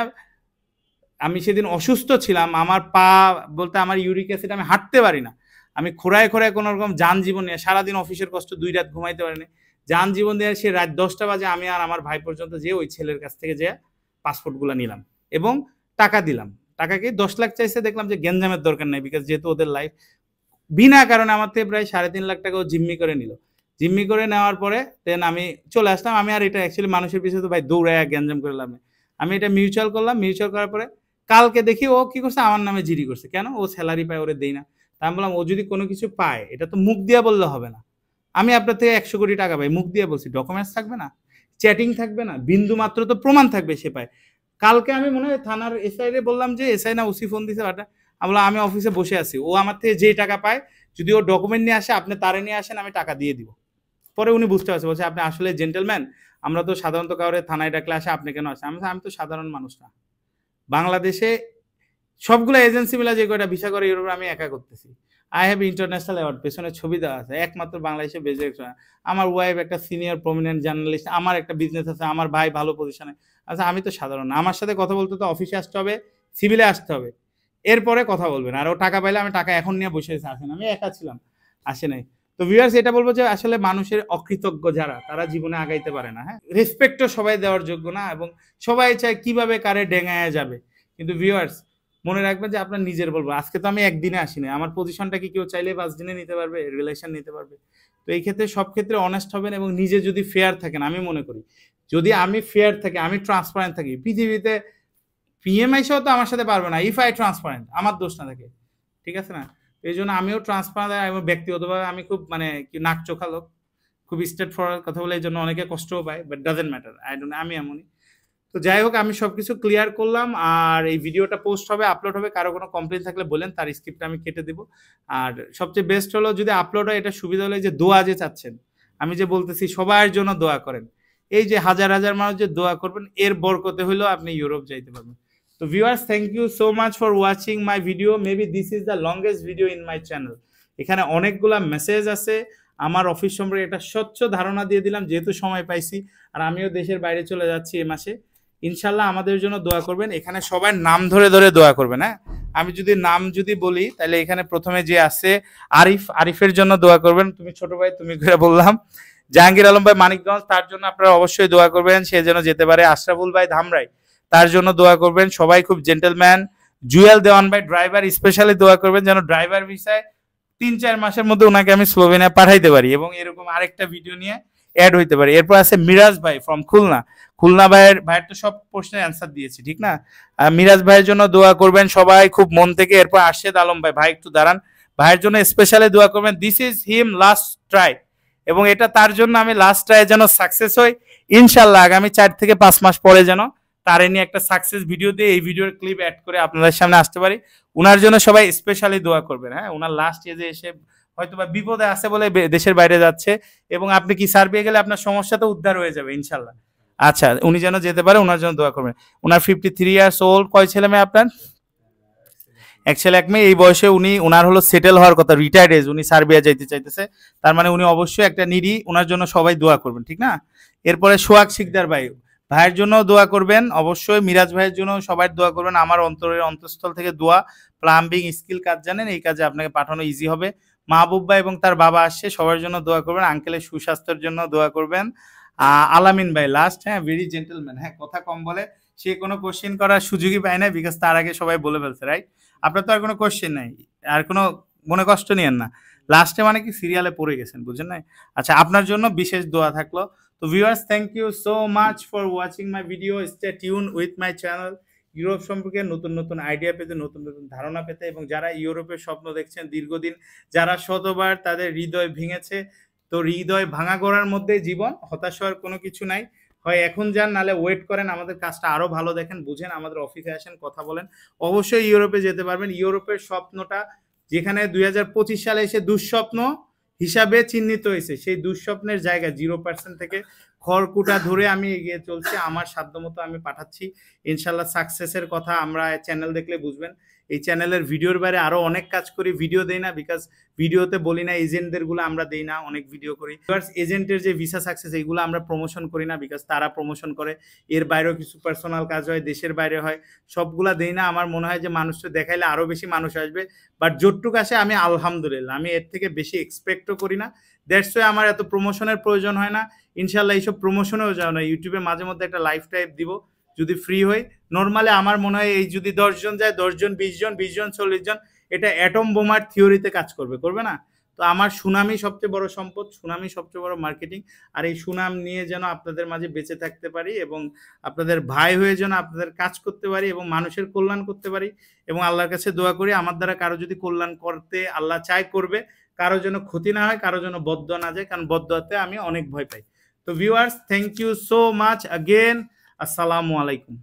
আমি সেদিন অসুস্থ ছিলাম, আমার পা বলতে আমার ইউরিক অ্যাসিড, আমি হাঁটতে পারি না, আমি খোঁড়ায় কোনো রকম যান জীবন নিয়ে সারাদিন অফিসের কষ্ট, 2 রাত ঘুমাইতে পারিনি, যান জীবন দিয়ে সে রাত 10টা বাজে আমি আর আমার ভাই পর্যন্ত যে ওই ছেলের কাছ থেকে যে পাসপোর্টগুলো নিলাম এবং টাকা দিলাম। টাকাকে 10 লাখ চাইছে, দেখলাম যে গেঞ্জামের দরকার নাই, বিকজ যেহেতু ওদের লাইফ বিনা কারণে আমার থেকে প্রায় 3.5 লাখ টাকা ও জিম্মি করে নিল। জিম্মি করে নেওয়ার পরে দেন আমি চলে আসলাম। আমি আর এটা অ্যাকচুয়ালি মানুষের পিছনে তো ভাই দৌড়ায় গ্যাঞ্জাম করে লাভ নেই, আমি এটা মিউচুয়াল করলাম। মিউচুয়াল করার পরে কালকে দেখি ও কি করছে, আমার নামে জিডি করছে। কেন? ও স্যালারি পায়, ওরে দেই না। তা আমি বললাম ও যদি কোনো কিছু পায় এটা তো মুখ দিয়ে বললে হবে না, আমি আপনার থেকে 100 কোটি টাকা পাই, মুখ দিয়ে বলছি, ডকুমেন্টস থাকবে না, চ্যাটিং থাকবে না, বিন্দু মাত্র তো প্রমাণ থাকবে সে পায়। কালকে আমি মনে হয় থানার এসআই রে বললাম যে এসআই না ওসি ফোন দিছে, আমি বললাম আমি অফিসে বসে আছি, ও আমার থেকে যেই টাকা পায় যদি ও ডকুমেন্ট নিয়ে আসে আপনি তারে নিয়ে আসেন, আমি টাকা দিয়ে দিব। পরে উনি বুঝতে পারছে, বলছে আপনি আসলে জেন্টেলম্যান, আমরা তো সাধারণত কাউরে থানায় ডাকলে আসে, আপনি কেন আসেন? আমি তো সাধারণ মানুষ না, বাংলাদেশে সবগুলো এজেন্সি মিলা যে কয়টা ভিসা করে ইউরোপে আমি একা করতেছি। আই হ্যাভ ইন্টারন্যাশনাল অ্যাওয়ার্ড, পেছনে ছবি দেওয়া আছে, একমাত্র বাংলাদেশে বেজে। আমার ওয়াইফ একটা সিনিয়র প্রমিনেন্ট জার্নালিস্ট, আমার একটা বিজনেস আছে, আমার ভাই ভালো পজিশনে। আচ্ছা আমি তো সাধারণ না, আমার সাথে কথা বলতে তো অফিসে আসতে হবে, সিভিলে আসতে হবে, এরপরে কথা বলবেন। আর ও টাকা পাইলে আমি টাকা এখন নিয়ে বসে আসেন, আমি একা ছিলাম, আসে নাই। তো ভিউয়ার্স এটা বলবো যে আসলে মানুষের অকৃতজ্ঞ যারা, তারা জীবনে আগাইতে পারে না। হ্যাঁ, রেসপেক্টও সবাই দেওয়ার যোগ্য না, এবং সবাই চায় কিভাবে কারে ডেঙায় যাবে। কিন্তু ভিউয়ার্স মনে রাখবেন যে আপনার নিজের বলবো, আজকে তো আমি একদিনে আসিনি, আমার পজিশনটা কি কেউ চাইলে 5 দিনে নিতে পারবে, রিলেশন নিতে পারবে। তো এই ক্ষেত্রে সব ক্ষেত্রে অনেস্ট হবেন, এবং নিজে যদি ফেয়ার থাকেন, আমি মনে করি যদি আমি ফেয়ার থাকি, আমি ট্রান্সপারেন্ট থাকি, পৃথিবীতে পিএমআই সহ তো আমার সাথে পারবে না, ইফ আই ট্রান্সপারেন্ট, আমার দোষ না থাকে, ঠিক আছে না? এই জন্য আমিও ট্রান্সপারেন্ট, এবং ব্যক্তিগতভাবে আমি খুব মানে কি নাক চোখা লোক, খুব স্ট্রেট ফরওয়ার্ড কথা বলে, এই জন্য অনেকে কষ্টও পায়, বাট ডাজেন্ট ম্যাটার, আমি এমনই। তো যাই হোক, আমি সবকিছু ক্লিয়ার করলাম, আর এই ভিডিওটা পোস্ট হবে, আপলোড হবে, কারো কোনো কমপ্লেন থাকলে বলেন, তার স্ক্রিপ্টটা আমি কেটে দেবো। আর সবচেয়ে বেস্ট হলো যদি আপলোড হয়, এটা সুবিধা হলে যে দোয়া যে চাচ্ছেন, আমি যে বলতেছি সবার জন্য দোয়া করেন, এই যে হাজার হাজার মানুষ যে দোয়া করবেন, এর বরকতে হইলেও আপনি ইউরোপ যাইতে পারবেন। তো viewers, thank you so much for watching my video, maybe this is the longest video in my channel. এখানে অনেকগুলা মেসেজ আছে, আমার অফিস সম্পর্কে একটা স্বচ্ছ ধারণা দিয়ে দিলাম, যেহেতু সময় পাইছি, আর আমিও দেশের বাইরে চলে যাচ্ছি এ মাসে। ইনশাল্লাহ আমাদের জন্য দোয়া করবেন, এখানে সবাই নাম ধরে ধরে দোয়া করবেন। হ্যাঁ, আমি যদি নাম বলি তাহলে এখানে প্রথমে যে আছে আরিফের জন্য দোয়া করবেন, তুমি ছোট ভাই তুমি করে বললাম। জাহাঙ্গীর আলম ভাই মানিকগঞ্জ, তার জন্য আপনারা অবশ্যই দোয়া করবেন, সে যেন যেতে পারে। আশরাফুল ভাই ধামরাই, তার জন্য দোয়া করবেন। সবাই খুব জেন্টেলম্যান। জুয়েল দেওয়ান ভাই ড্রাইভার, স্পেশালি দোয়া করবেন যেন ড্রাইভার ভিসায় 3-4 মাসের মধ্যে ওনাকে আমি স্লোভেনিয়া পাঠাইতে পারি। এবং এরকম আরেকটা ভিডিও নিয়ে অ্যাড হইতে পারে। এরপর আছে মিরাজ ভাই ফ্রম খুলনা। খুলনা ভাইয়ের তো সব প্রশ্নের অ্যান্সার দিয়েছি, ঠিক না? মিরাজ ভাইয়ের জন্য দোয়া করবেন সবাই খুব মন থেকে। এরপর আরশেদ আলম ভাই একটু দাঁড়ান, ভাইয়ের জন্য স্পেশালি দোয়া করবেন। This is him last try, এবং এটা তার জন্য আমি লাস্ট ট্রাই যেন সাকসেস হই ইনশাল্লাহ। আগামী 4 থেকে 5 মাস পরে যেন তারে নিয়ে একটা সাকসেস ভিডিও দিয়ে এই ভিডিওর ক্লিপ অ্যাড করে আপনাদের সামনে আসতে পারি। উনার জন্য সবাই স্পেশালি দোয়া করবেন। হ্যাঁ, উনার লাস্ট এজে এসে হয়তো বা বিপদে আছে বলে দেশের বাইরে যাচ্ছে, এবং আপনি কি সার্বিয়া গেলে আপনার সমস্যা তো উদ্ধার হয়ে যাবে ইনশাল্লাহ। আচ্ছা, উনি যেন যেতে পারে, ওনার জন্য দোয়া করবেন। ওনার 53 ইয়ার্স ওল্ড। কয় ছেলে মেয়ে আপনার? এক ছেলে এক মেয়ে। এই বয়সে ওনার হলো সেটেল হওয়ার কথা, রিটায়ার্ড এজ, উনি সার্বিয়া যাইতে চাইতেছে। তার মানে উনি অবশ্যই একটা নিডি, ওনার জন্য সবাই দোয়া করবেন, ঠিক না? এরপরে সোহাগ শিকদার ভাইয়ের জন্য দোয়া করবেন অবশ্যই। মিরাজ ভাইয়ের জন্য সবাই দোয়া করবেন। আমার অন্তঃস্থল থেকে দোয়া। প্লাম্বিং স্কিল কাজ জানেন, এই কাজে আপনাকে পাঠানো ইজি হবে। মাহবুব ভাই এবং তার বাবা আসছে, সবার জন্য দোয়া করবেন। আঙ্কেলের সুস্বাস্থ্যের জন্য দোয়া করবেন। আলামিন ভাই লাস্ট, হ্যাঁ, ভেরি জেন্টলম্যান, হ্যাঁ, কথা কম বলে, সে কোনো কোশ্চেন করার সুযোগই পায় না, বিকজ তার আগে সবাই বলে ফেলছে, রাইট? আপনার তো আর কোনো কোশ্চেন নাই, আর কোনো মনে কষ্ট নিয়েন না। লাস্টে মানে কি সিরিয়ালে পড়ে গেছেন, বুঝছেন না? আচ্ছা, আপনার জন্য বিশেষ দোয়া থাকলো। তো viewers, thank you so much for watching my video. Stay tune with my channel. Europe সম্পর্কে নতুন নতুন আইডিয়া পেতে, নতুন নতুন ধারণা পেতে, এবং যারা ইউরোপের স্বপ্ন দেখছেন দীর্ঘদিন, যারা শতবার তাদের হৃদয় ভেঙেছে, তো হৃদয় ভাঙা গড়ার মধ্যে জীবন, হতাশ হওয়ার কোনো কিছু নাই। হয় এখন যান, নালে ওয়েট করেন, আমাদের কাজটা আরো ভালো দেখেন, বুঝেন, আমাদের অফিসে আসেন, কথা বলেন, অবশ্যই ইউরোপে যেতে পারবেন। ইউরোপের স্বপ্নটা যেখানে 2025 সালে এসে দুঃস্বপ্ন হিসাবে চিহ্নিত হয়েছে, সেই দুঃস্বপ্নের জায়গা 0% থেকে খড়কুটা ধরে আমি এগিয়ে চলছি। আমার সাধ্যমতো আমি পাঠাচ্ছি ইনশাল্লাহ। সাকসেসের কথা আমরা চ্যানেল দেখলে বুঝবেন। এই চ্যানেলের ভিডিওর বাইরে আরো অনেক কাজ করি, ভিডিও দেই না, বিকজ ভিডিওতে বলি না, এজেন্টদের গুলো আমরা দেই না, অনেক ভিডিও করি। এজেন্টের যে ভিসা সাকসেস, এইগুলো আমরা প্রমোশন করি না, বিকজ তারা প্রমোশন করে। এর বাইরেও কিছু পার্সোনাল কাজ হয়, দেশের বাইরে হয়, সবগুলা দেই না। আমার মনে হয় যে মানুষকে দেখাইলে আরো বেশি মানুষ আসবে, বাট যতটুকু আসে আমি আলহামদুলিল্লাহ, আমি এর থেকে বেশি এক্সপেক্টও করি না। দ্যাটস ওয়াই আমার এত প্রমোশনের প্রয়োজন হয় না। ইনশাল্লাহ এইসব প্রমোশনেও যাও না, ইউটিউবে মাঝে মধ্যে একটা লাইভ টাইপ দিব যদি ফ্রি হই। নর্মালি আমার মনে হয় এই যদি 10 জন যায়, 10 জন 20 জন, 20 জন 40 জন, এটা অ্যাটম বোমার থিওরিতে কাজ করবে না? তো আমার সুনামই সবচেয়ে বড় সম্পদ, সুনামই সবচেয়ে বড় মার্কেটিং। আর এই সুনাম নিয়ে যেন আপনাদের মাঝে বেঁচে থাকতে পারি, এবং আপনাদের ভাই হয়ে যেন আপনাদের কাজ করতে পারি, এবং মানুষের কল্যাণ করতে পারি। এবং আল্লাহর কাছে দোয়া করি আমার দ্বারা কারো যদি কল্যাণ করতে আল্লাহ চায় করবে, কারো যেন ক্ষতি না হয়, কারো যেন বদদোয়া না যায়, কারণ বদদোয়াতে আমি অনেক ভয় পাই। তো viewers, thank you so much again. আসসালামু আলাইকুম।